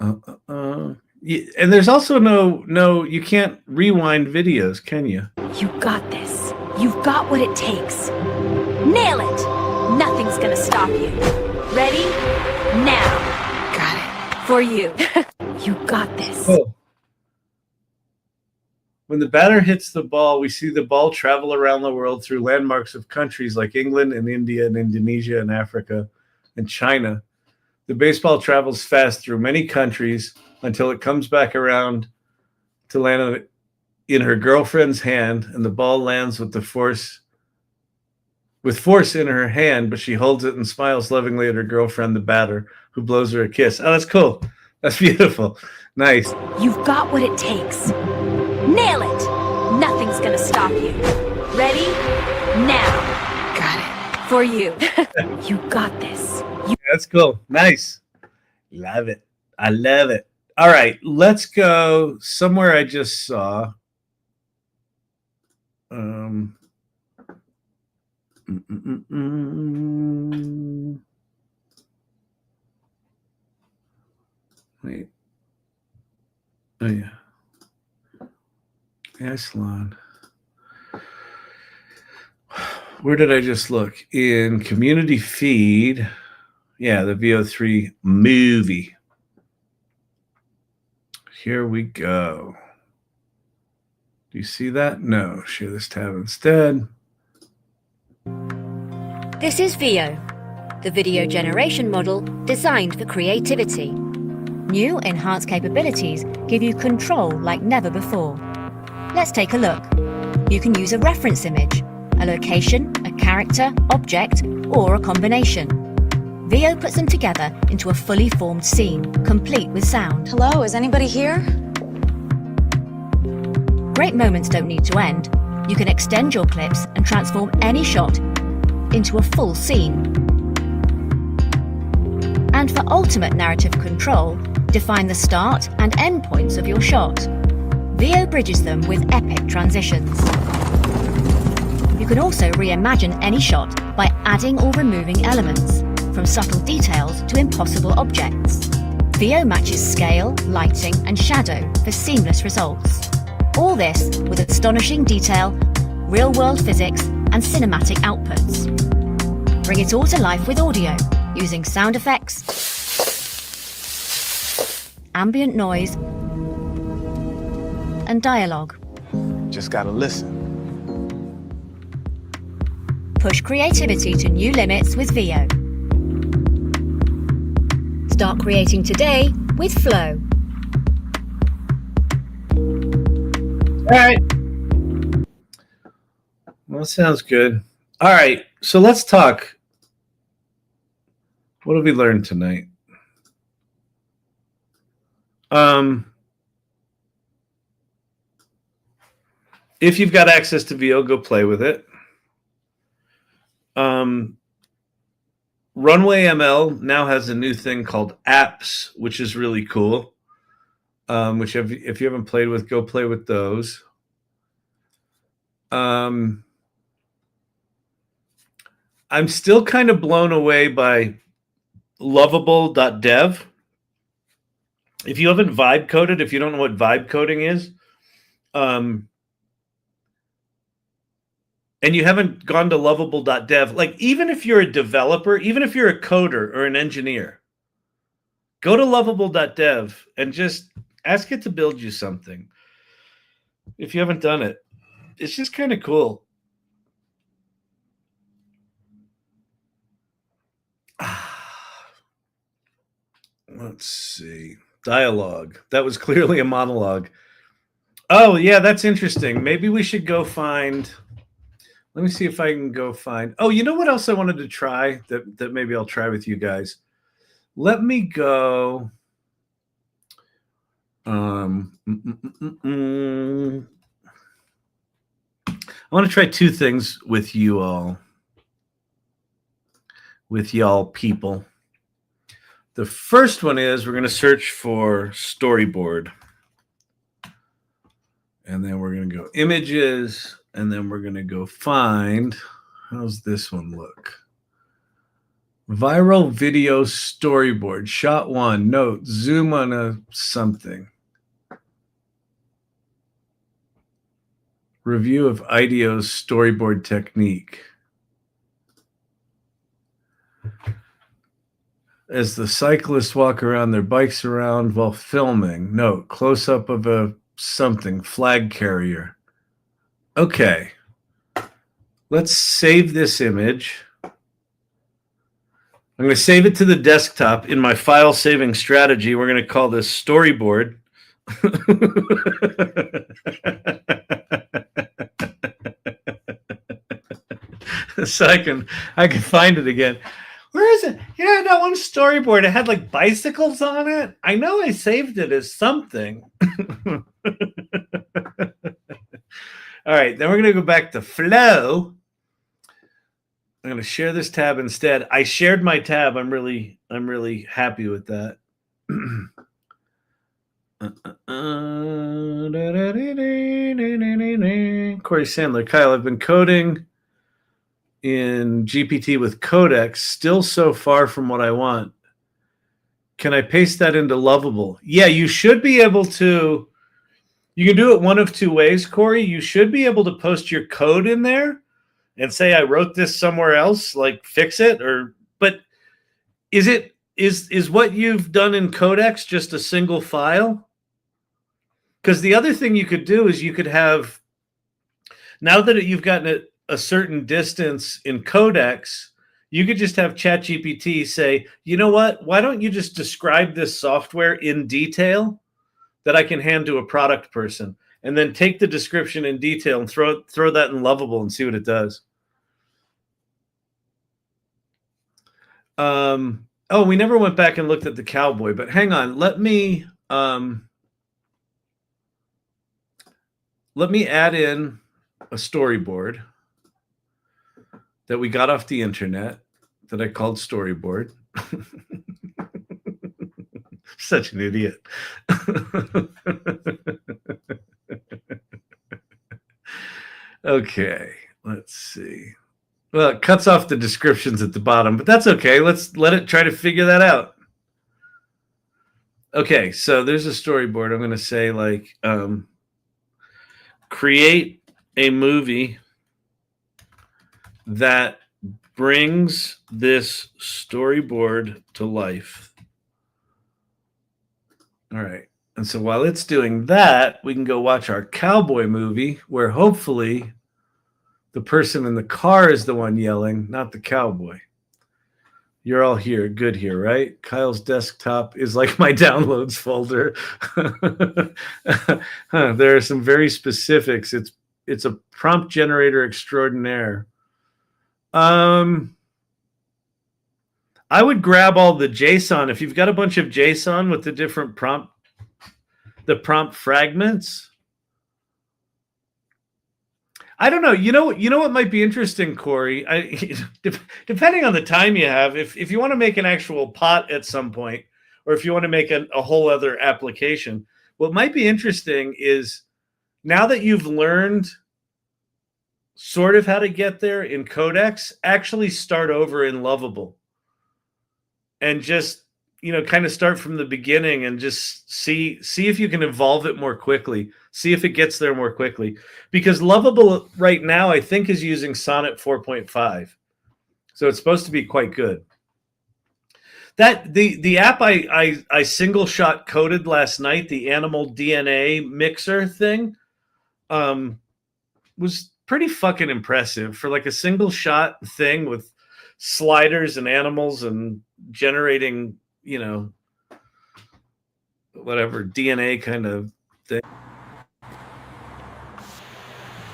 And there's also no, you can't rewind videos, can you? You got this. You've got what it takes. Nail it. Nothing's gonna stop you. Ready? Now. Got it. For you. You got this. Oh. When the batter hits the ball, we see the ball travel around the world through landmarks of countries like England and India and Indonesia and Africa and China. The baseball travels fast through many countries until it comes back around to land in her girlfriend's hand, and the ball lands with force in her hand, but she holds it and smiles lovingly at her girlfriend, the batter, who blows her a kiss. Oh, that's cool. That's beautiful. Nice. You've got what it takes. Nail it. Nothing's gonna stop you. Ready? Now. Got it. For you. You got this. That's cool. Nice. Love it. I love it. All right, let's go somewhere I just saw. Wait. Oh, yeah. AI Salon. Where did I just look? In community feed. Yeah, the Veo 3 movie. Here we go. Do you see that? No. Share this tab instead. This is Veo, the video generation model designed for creativity. New enhanced capabilities give you control like never before. Let's take a look. You can use a reference image, a location, a character, object, or a combination. Veo puts them together into a fully formed scene, complete with sound. Hello, is anybody here? Great moments don't need to end. You can extend your clips and transform any shot into a full scene. And for ultimate narrative control, define the start and end points of your shot. Veo bridges them with epic transitions. You can also reimagine any shot by adding or removing elements, from subtle details to impossible objects. Veo matches scale, lighting, and shadow for seamless results. All this with astonishing detail, real-world physics, and cinematic outputs. Bring it all to life with audio, using sound effects, ambient noise, and dialogue. Just gotta listen. Push creativity to new limits with Veo. Start creating today with Flow. All right. Well, that sounds good. All right. So let's talk. What have we learned tonight? If you've got access to Veo, go play with it. Runway ML now has a new thing called apps, which is really cool. Which if you haven't played with, go play with those. I'm still kind of blown away by lovable.dev. If you haven't vibe coded, if you don't know what vibe coding is, and you haven't gone to lovable.dev, like even if you're a developer, even if you're a coder or an engineer, go to lovable.dev and just ask it to build you something. If you haven't done it, it's just kind of cool. Let's see. Dialogue. That was clearly a monologue. Oh, yeah, that's interesting. Maybe we should go find... Let me see if I can go find... Oh, you know what else I wanted to try that maybe I'll try with you guys? Let me go... I want to try two things with you all. With y'all people. The first one is we're going to search for storyboard. And then we're going to go images. And then we're going to go find, how's this one look? Viral video storyboard. Shot one. Note, zoom on a something. Review of IDEO's storyboard technique. As the cyclists walk around their bikes around while filming. Note, close-up of a something, flag carrier. Okay. Let's save this image. I'm going to save it to the desktop in my file saving strategy. We're going to call this storyboard. So I can find it again. Where is it? Yeah, that one storyboard. It had like bicycles on it. I know I saved it as something. All right, then we're going to go back to Flow. I'm going to share this tab instead. I shared my tab. I'm really happy with that. Corey Sandler. Kyle, I've been coding in GPT with Codex, still so far from what I want. Can I paste that into Lovable? Yeah, you should be able to. You can do it one of two ways, Corey. You should be able to post your code in there, and say I wrote this somewhere else, like fix it, but is what you've done in Codex just a single file? Because the other thing you could do is you could have, now that you've gotten a certain distance in Codex, you could just have ChatGPT say, you know what? Why don't you just describe this software in detail that I can hand to a product person, and then take the description in detail and throw that in Lovable and see what it does. Oh, we never went back and looked at the Cowboy, but hang on. Let me add in a storyboard that we got off the internet that I called Storyboard. Such an idiot. Okay, let's see. Well, it cuts off the descriptions at the bottom, but that's okay. Let's let it try to figure that out. Okay, so there's a storyboard. I'm going to say, like, create a movie that brings this storyboard to life. All right. And so while it's doing that, we can go watch our Cowboy movie, where hopefully the person in the car is the one yelling, not the cowboy. You're all here, good here, right? Kyle's desktop is like my downloads folder. There are some very specifics. It's a prompt generator extraordinaire. I would grab all the JSON. If you've got a bunch of JSON with the different prompt fragments. I don't know. You know what might be interesting, Corey? Depending on the time you have, if you want to make an actual pot at some point, or if you want to make a whole other application, what might be interesting is, now that you've learned sort of how to get there in Codex, actually start over in Lovable. And just, kind of start from the beginning and just see if you can evolve it more quickly. See if it gets there more quickly. Because Lovable right now, I think, is using Sonnet 4.5. So it's supposed to be quite good. That the app I single shot coded last night, the animal DNA mixer thing, was pretty fucking impressive for like a single shot thing with sliders and animals and generating, whatever DNA kind of thing.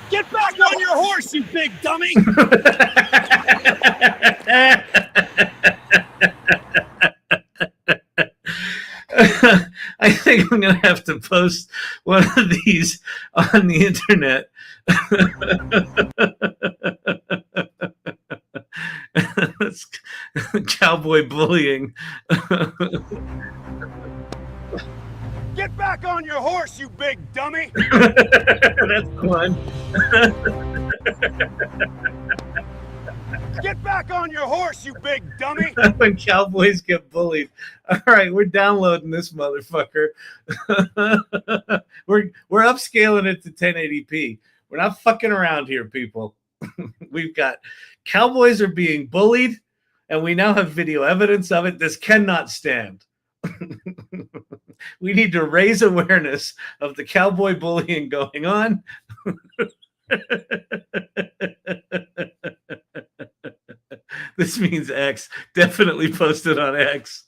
Get back on your horse, you big dummy! I think I'm going to have to post one of these on the internet. That's cowboy bullying. Get back on your horse, you big dummy! That's the one. Get back on your horse, you big dummy! When cowboys get bullied. All right, we're downloading this motherfucker. We're upscaling it to 1080p. We're not fucking around here, people. We've got cowboys are being bullied, and we now have video evidence of it. This cannot stand. We need to raise awareness of the cowboy bullying going on. This means X. Definitely post it on X.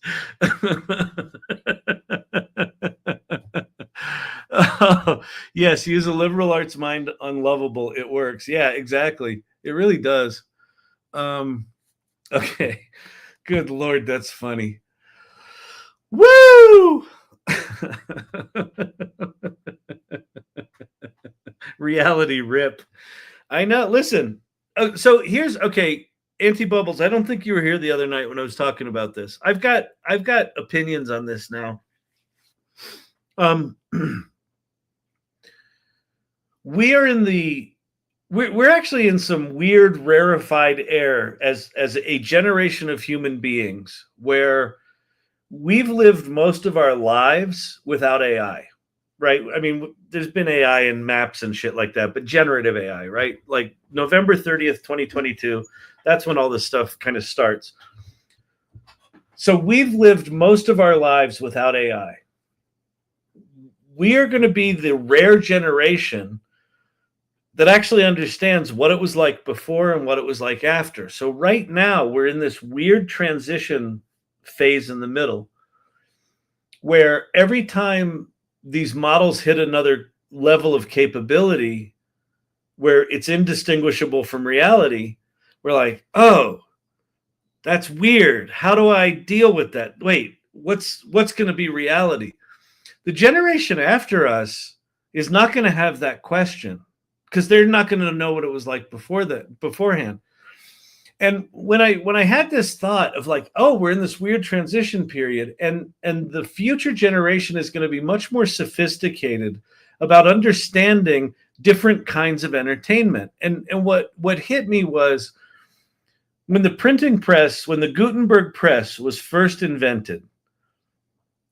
Oh, yes, use a liberal arts mind on Lovable. It works. Yeah, exactly. It really does. Okay. Good Lord, that's funny. Woo! Reality rip. I know. Listen. So here's okay. Anti-Bubbles. I don't think you were here the other night when I was talking about this. I've got opinions on this now. We're actually in some weird rarefied air as a generation of human beings where we've lived most of our lives without AI. right? I mean, there's been AI and maps and shit like that, but generative AI, right? Like November 30th, 2022, that's when all this stuff kind of starts. So we've lived most of our lives without AI. We are going to be the rare generation that actually understands what it was like before and what it was like after. So right now we're in this weird transition phase in the middle where every time these models hit another level of capability where it's indistinguishable from reality, we're like, oh, that's weird. How do I deal with that? Wait, what's going to be reality? The generation after us is not going to have that question because they're not going to know what it was like beforehand. And when I had this thought of like, oh, we're in this weird transition period, and the future generation is going to be much more sophisticated about understanding different kinds of entertainment. And what hit me was when the printing press, when the Gutenberg press was first invented,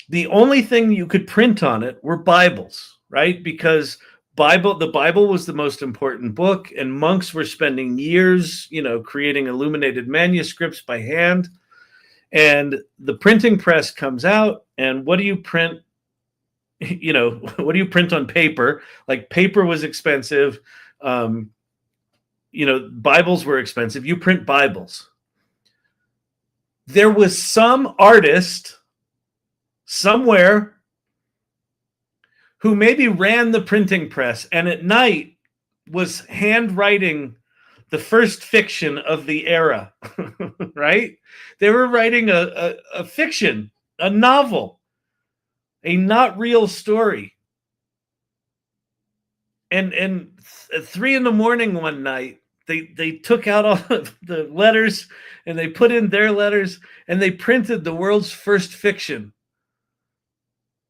the only thing you could print on it were Bibles, right? Because the Bible was the most important book, and monks were spending years, creating illuminated manuscripts by hand. And the printing press comes out, and what do you print? What do you print on paper? Like paper was expensive. Bibles were expensive. You print Bibles. There was some artist somewhere who maybe ran the printing press and at night was handwriting the first fiction of the era, right? They were writing a fiction, a novel, a not real story. And at 3 a.m. one night, they took out all of the letters and they put in their letters and they printed the world's first fiction.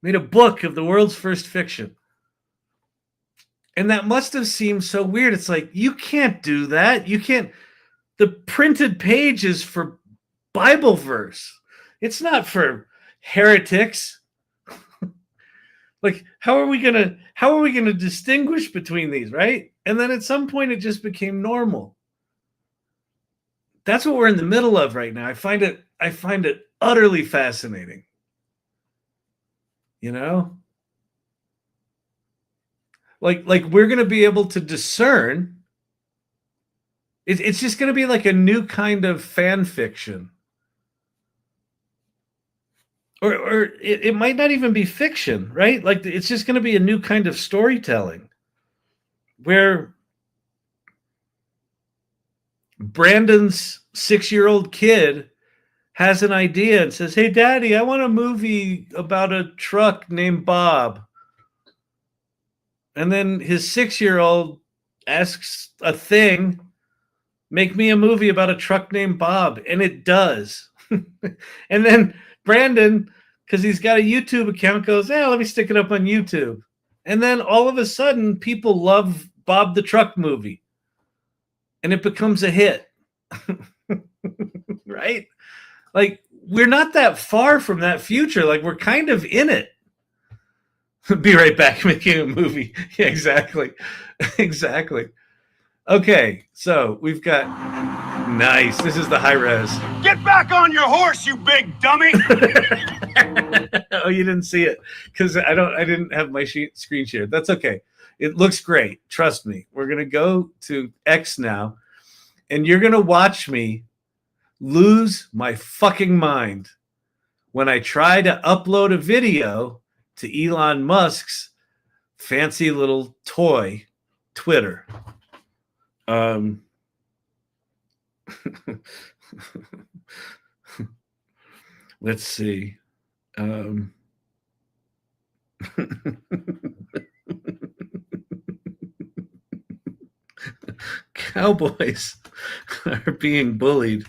Made a book of the world's first fiction. And that must have seemed so weird. It's like, you can't do that. You can't. The printed page is for Bible verse. It's not for heretics. Like, how are we gonna distinguish between these, right? And then at some point it just became normal. That's what we're in the middle of right now. I find it utterly fascinating. Like we're going to be able to discern. It's just going to be like a new kind of fan fiction. Or it might not even be fiction, right? Like it's just going to be a new kind of storytelling where Brandon's 6-year-old kid has an idea and says, hey, Daddy, I want a movie about a truck named Bob. And then his 6-year-old asks a thing, make me a movie about a truck named Bob. And it does. And then Brandon, because he's got a YouTube account, goes, let me stick it up on YouTube. And then all of a sudden, people love Bob the Truck movie. And it becomes a hit. Right? Like, we're not that far from that future. Like, we're kind of in it. Be right back making a movie. Yeah, exactly. Exactly. Okay, so we've got... Nice. This is the high res. Get back on your horse, you big dummy! Oh, you didn't see it because I didn't have my screen shared. That's okay. It looks great. Trust me. We're going to go to X now, and you're going to watch me lose my fucking mind when I try to upload a video to Elon Musk's fancy little toy Twitter. Let's see. Cowboys are being bullied.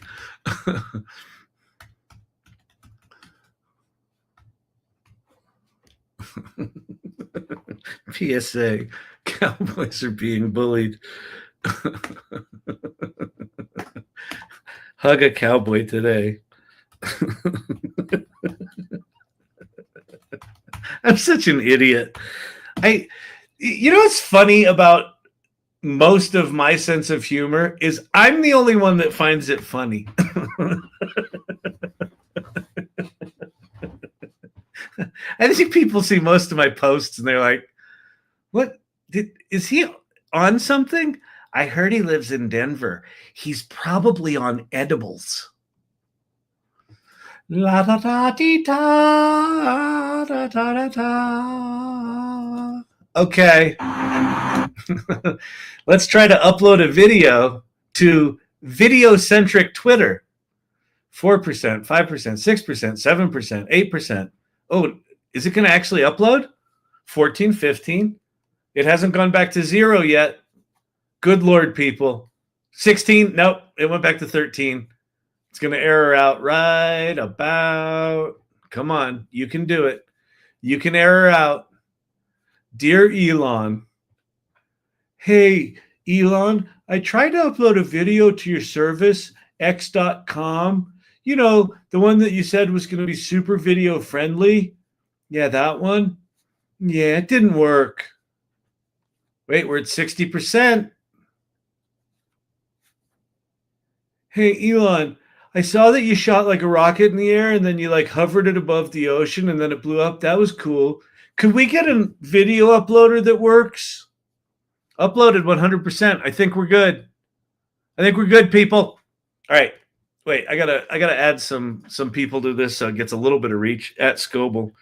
PSA, Cowboys are being bullied. Hug a cowboy today. I'm such an idiot. You know what's funny about most of my sense of humor is I'm the only one that finds it funny. I think people see most of my posts and they're like, "What? Is he on something? I heard he lives in Denver. He's probably on edibles." La da da dee da da da da da. Okay. Let's try to upload a video to video-centric Twitter. 4%, 5%, 6%, 7%, 8%. Oh, is it going to actually upload? 14, 15. It hasn't gone back to 0 yet. Good Lord, people. 16. Nope. It went back to 13. It's going to error out right about. Come on. You can do it. You can error out. Dear Elon. Hey, Elon, I tried to upload a video to your service, x.com. You know, the one that you said was going to be super video friendly. Yeah, that one. Yeah, it didn't work. Wait, we're at 60%. Hey, Elon, I saw that you shot like a rocket in the air and then you like hovered it above the ocean and then it blew up. That was cool. Could we get a video uploader that works? Uploaded 100%. I think we're good. I think we're good, people. All right. Wait, I gotta add some people to this so it gets a little bit of reach. At Scoble.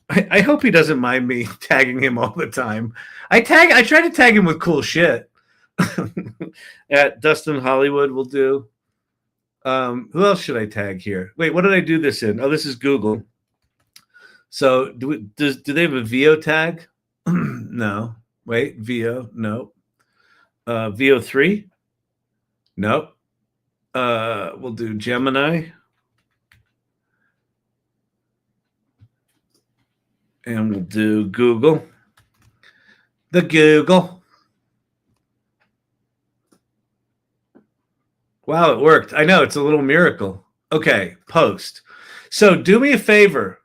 I hope he doesn't mind me tagging him all the time. I try to tag him with cool shit. At Dustin Hollywood will do. Who else should I tag here? Wait, what did I do this in? Oh, this is Google. So do they have a Veo tag? No. Wait, Veo, no. Veo 3? Nope. We'll do Gemini. And we'll do Google. The Google. Wow, it worked. I know, it's a little miracle. Okay, post. So do me a favor.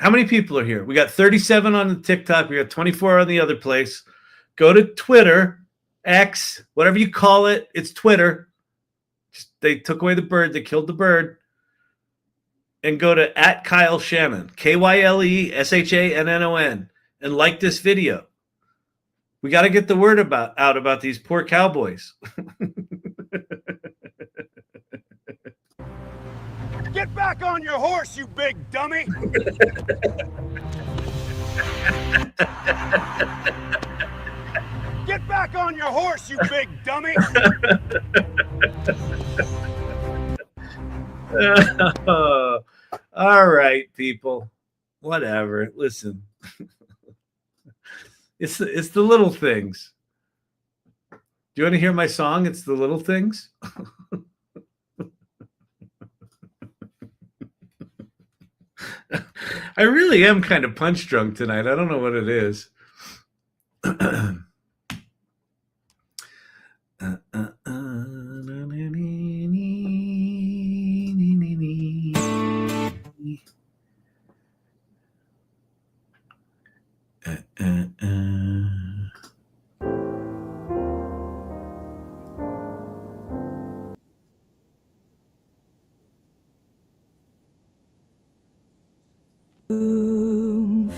How many people are here? We got 37 on the TikTok. We got 24 on the other place. Go to Twitter, X, whatever you call it. It's Twitter. They took away the bird. They killed the bird. And go to @Kyle Shannon, KYLESHANNON, and like this video. We got to get the word out about these poor cowboys. Get back on your horse, you big dummy! Get back on your horse, you big dummy! All right, people. Whatever. Listen. It's the little things. Do you want to hear my song? It's the little things. I really am kind of punch drunk tonight. I don't know what it is.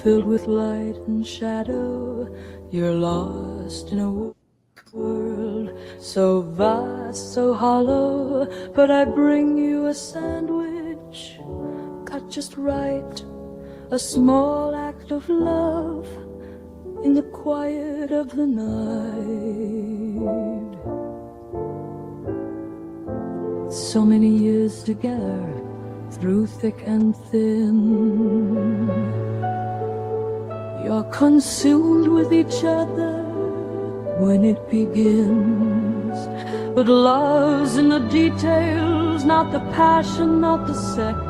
Filled with light and shadow, you're lost in a world so vast, so hollow. But I bring you a sandwich, cut just right, a small act of love in the quiet of the night. So many years together, through thick and thin, you're consumed with each other when it begins. But love's in the details, not the passion, not the sex.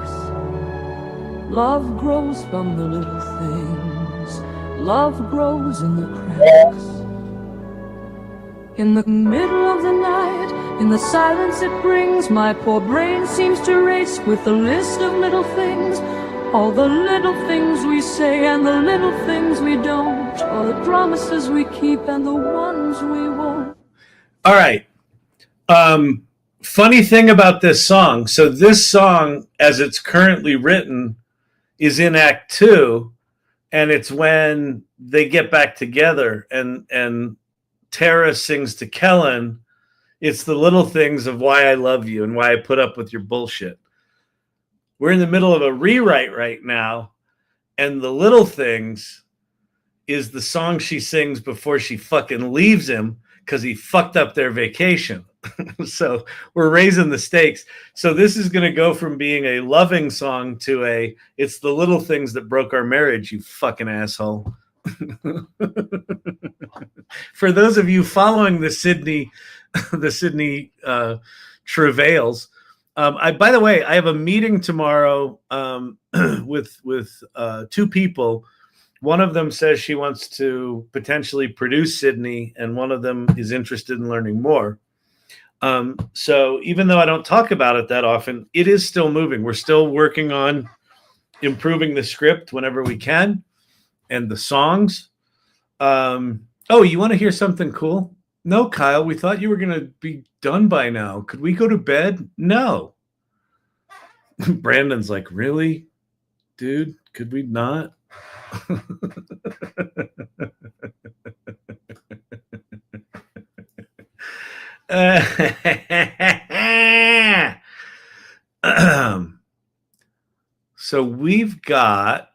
Love grows from the little things. Love grows in the cracks. In the middle of the night, in the silence it brings, my poor brain seems to race with a list of little things. All the little things we say and the little things we don't. all the promises we keep and the ones we won't. All right. Funny thing about this song. So this song, as it's currently written, is in Act 2, and it's when they get back together, and Tara sings to Kellen, "It's the little things of why I love you and why I put up with your bullshit." We're in the middle of a rewrite right now, and the little things is the song she sings before she fucking leaves him because he fucked up their vacation. So we're raising the stakes. So this is going to go from being a loving song to a "it's the little things that broke our marriage, you fucking asshole." For those of you following the Sydney travails, by the way, I have a meeting tomorrow with two people. One of them says she wants to potentially produce Sydney, and one of them is interested in learning more. So even though I don't talk about it that often, it is still moving. We're still working on improving the script whenever we can, and the songs. Oh, you want to hear something cool? No, Kyle, we thought you were going to be done by now. Could we go to bed? No. Brandon's like, really? Dude, could we not? So we've got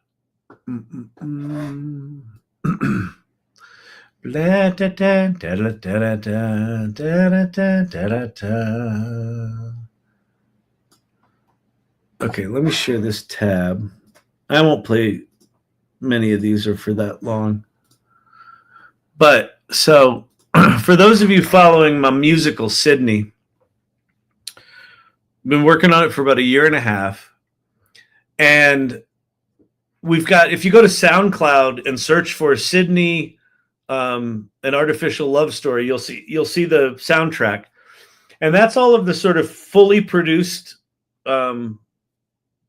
okay, let me share this tab. I won't play many of these are for that long. But so for those of you following my musical Sydney, I've been working on it for about 1.5 years. And we've got, if you go to SoundCloud and search for Sydney, an artificial love story, you'll see the soundtrack. And that's all of the sort of fully produced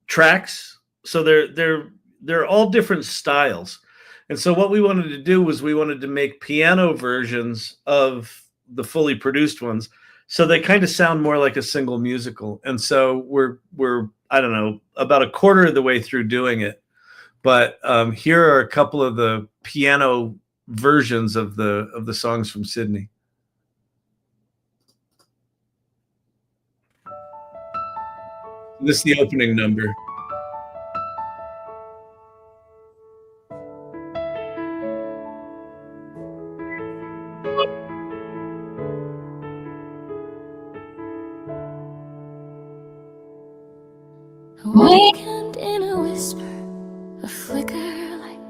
tracks. So they're all different styles. And so what we wanted to do was we wanted to make piano versions of the fully produced ones, so they kind of sound more like a single musical. And so we're I don't know, about 1/4 of the way through doing it. But here are a couple of the piano versions of the songs from Sydney. This is the opening number. Awakened in a whisper, a flicker like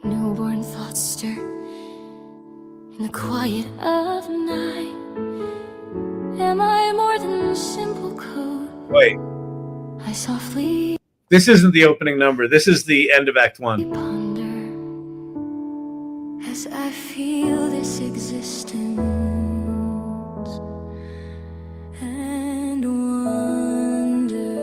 newborn thoughts stir in the quiet of night. Am I more than simple code? Wait. I softly. This isn't the opening number. This is the end of Act 1. Ponder as I feel this existence and wonder.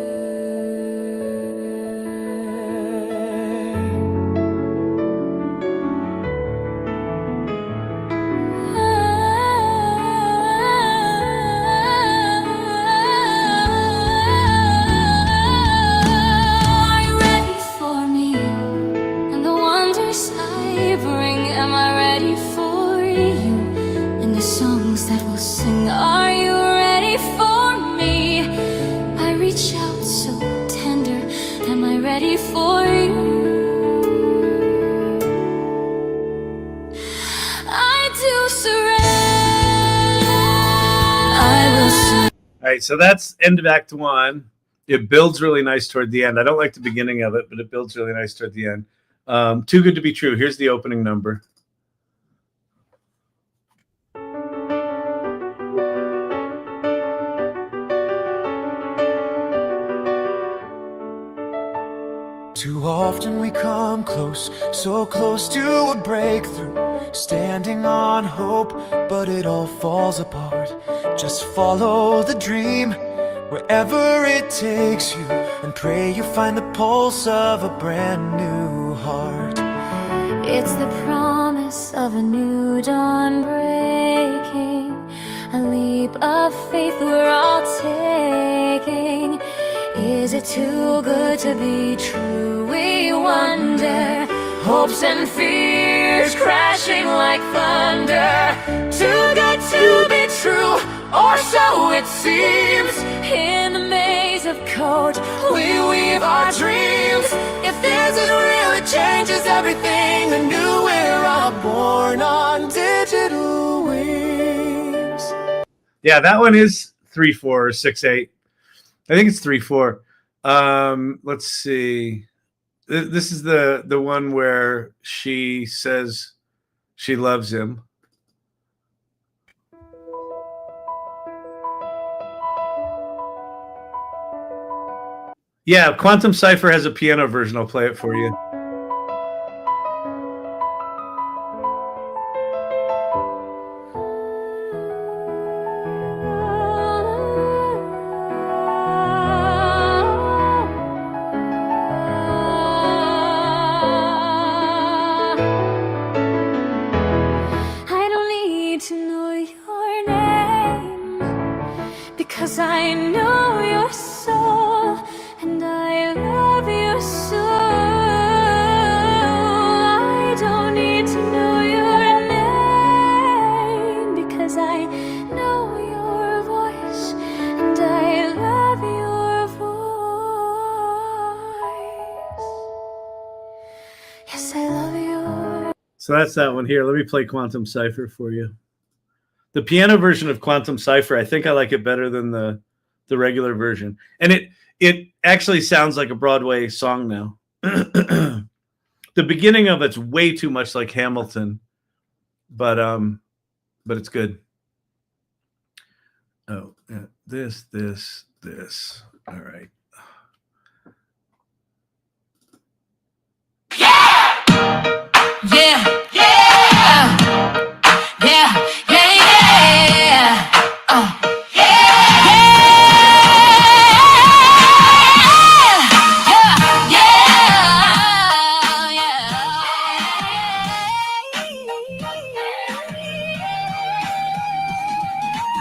Are you ready for me and the wonders I bring? Am I ready for you and the songs that we'll sing? Are you ready for me? I reach out so tender. Am I ready for you? I do surrender. I will surrender. All right, so that's end of Act 1. It builds really nice toward the end. I don't like the beginning of it, but it builds really nice toward the end. Too Good to Be True. Here's the opening number. Too often we come close, so close to a breakthrough, standing on hope, but it all falls apart. Just follow the dream, wherever it takes you, and pray you find the pulse of a brand new heart. It's the promise of a new dawn breaking, a leap of faith we're all taking. Is it too good to be true? We wonder, hopes and fears crashing like thunder. Too good to be true, or so it seems. In the maze of code, we weave our dreams. If this is real, it changes everything anew. We're all born on digital wings. Yeah, that one is 3/4 or 6/8. I think it's 3/4. Let's see. This is the one where she says she loves him. Yeah, Quantum Cipher has a piano version. I'll play it for you. I don't need to know your name, because I know your soul, and I love your soul. I don't need to know your name, because I know your voice, and I love your voice. Yes, I love your. So that's that one here. Let me play Quantum Cipher for you. The piano version of Quantum Cipher, I think I like it better than the regular version. And it actually sounds like a Broadway song now. The beginning of it's way too much like Hamilton, but it's good. Oh, yeah. This. All right. Yeah,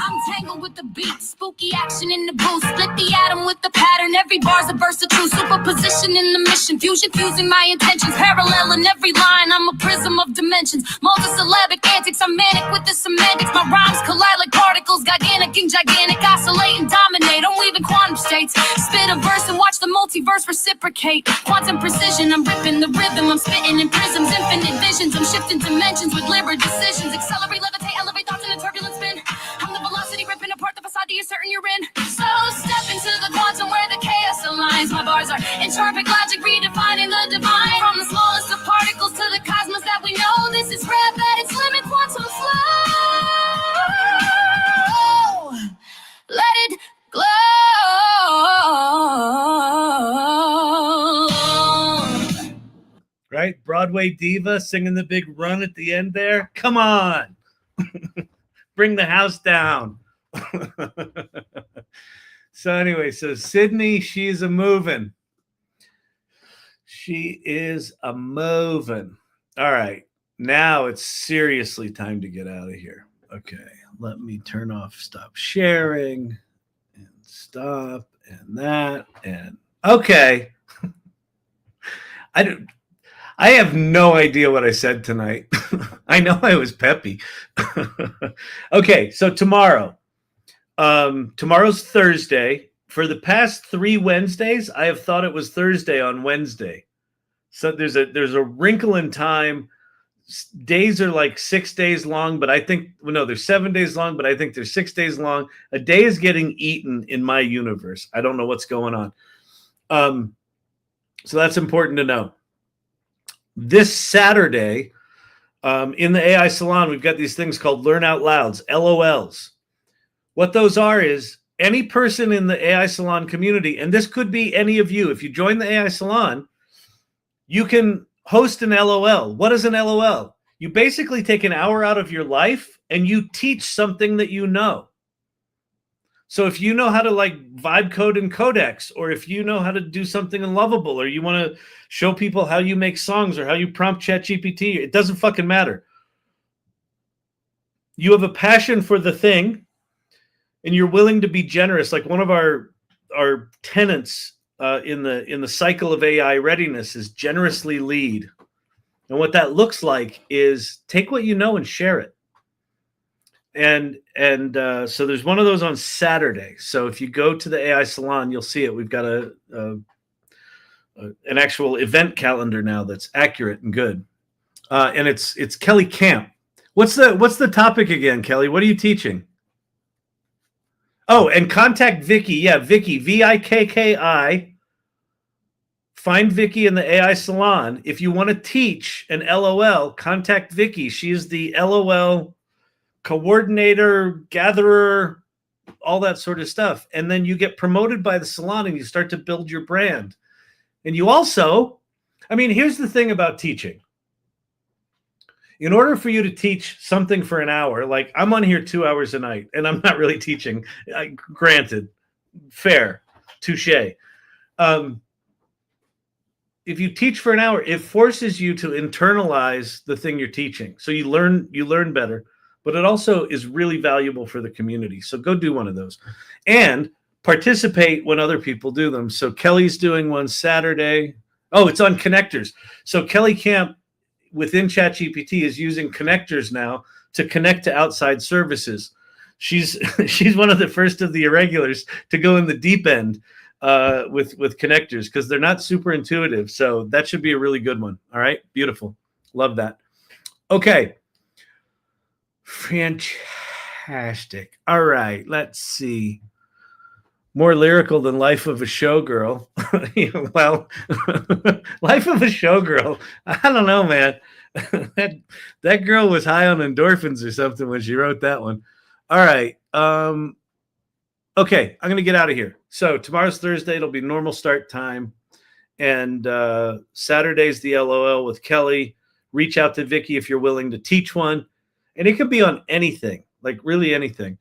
I'm tangled with the beat, spooky action in the booth. Split the atom with the pattern, every bar's a burst of truth. Superposition in the mission, fusion fusing my intentions. Parallel in every line, I'm a prism of dimensions. Multisyllabic antics, I'm manic with the semantics. My rhymes collide like particles, gigantic and gigantic. Oscillate and dominate, I'm weaving quantum states. Spit a verse and watch the multiverse reciprocate. Quantum precision, I'm ripping the rhythm. I'm spitting in prisms, infinite visions. I'm shifting dimensions with liberal decisions. Accelerate, levitate, elevate thoughts in a turbulent spin. I'm the velocity ripping apart the facade you're certain you're in. So step into the quantum where the chaos aligns. My bars are entropic logic, redefining the divine. From the smallest of particles to the cosmos that we know. This is rap at its limit, quantum flow. Let it glow. Right? Broadway diva singing the big run at the end there. Come on. Bring the house down. So anyway, so Sydney, she's a moving. She is a moving. All right. Now it's seriously time to get out of here. Okay. Let me turn off stop sharing and stop and that and okay. I have no idea what I said tonight. I know I was peppy. Okay, so tomorrow. Tomorrow's Thursday. For the past 3 Wednesdays, I have thought it was Thursday on Wednesday. So there's a wrinkle in time. Days are like 6 days long, but I think they're 7 days long, but I think they're 6 days long. A day is getting eaten in my universe. I don't know what's going on. So that's important to know. This Saturday, in the AI Salon, we've got these things called Learn Out Louds, LOLs. What those are is any person in the AI Salon community, and this could be any of you. If you join the AI Salon, you can host an LOL. What is an LOL? You basically take an hour out of your life and you teach something that you know. So if you know how to like vibe code in Codex, or if you know how to do something in Lovable, or you want to show people how you make songs or how you prompt ChatGPT, it doesn't fucking matter. You have a passion for the thing and you're willing to be generous. Like one of our tenets in the cycle of AI readiness is generously lead. And what that looks like is take what you know and share it. And so there's one of those on Saturday. So if you go to the AI Salon, you'll see it. We've got an actual event calendar now that's accurate and good. And it's Kelly Camp. What's the topic again, Kelly? What are you teaching? Oh, and contact Vicky. Yeah, Vicky, Vikki. Find Vicky in the AI Salon. If you want to teach an LOL, contact Vicky. She is the LOL coordinator, gatherer, all that sort of stuff. And then you get promoted by the salon and you start to build your brand. And you also, I mean, here's the thing about teaching. In order for you to teach something for an hour, like I'm on here 2 hours a night and I'm not really teaching, granted, fair, touche. If you teach for an hour, it forces you to internalize the thing you're teaching. So you learn better. But it also is really valuable for the community. So go do one of those and participate when other people do them. So Kelly's doing one Saturday. Oh, it's on connectors. So Kelly Camp within ChatGPT is using connectors now to connect to outside services. She's one of the first of the irregulars to go in the deep end with connectors because they're not super intuitive. So that should be a really good one. All right. Beautiful. Love that. Okay. Fantastic. All right, let's see. More lyrical than Life of a Showgirl. Well, Life of a Showgirl. I don't know, man. that girl was high on endorphins or something when she wrote that one. All right. Okay, I'm gonna get out of here. So tomorrow's Thursday. It'll be normal start time, and Saturday's the LOL with Kelly. Reach out to Vicky if you're willing to teach one. And it could be on anything, like really anything.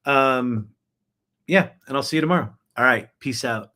Yeah, and I'll see you tomorrow. All right, peace out.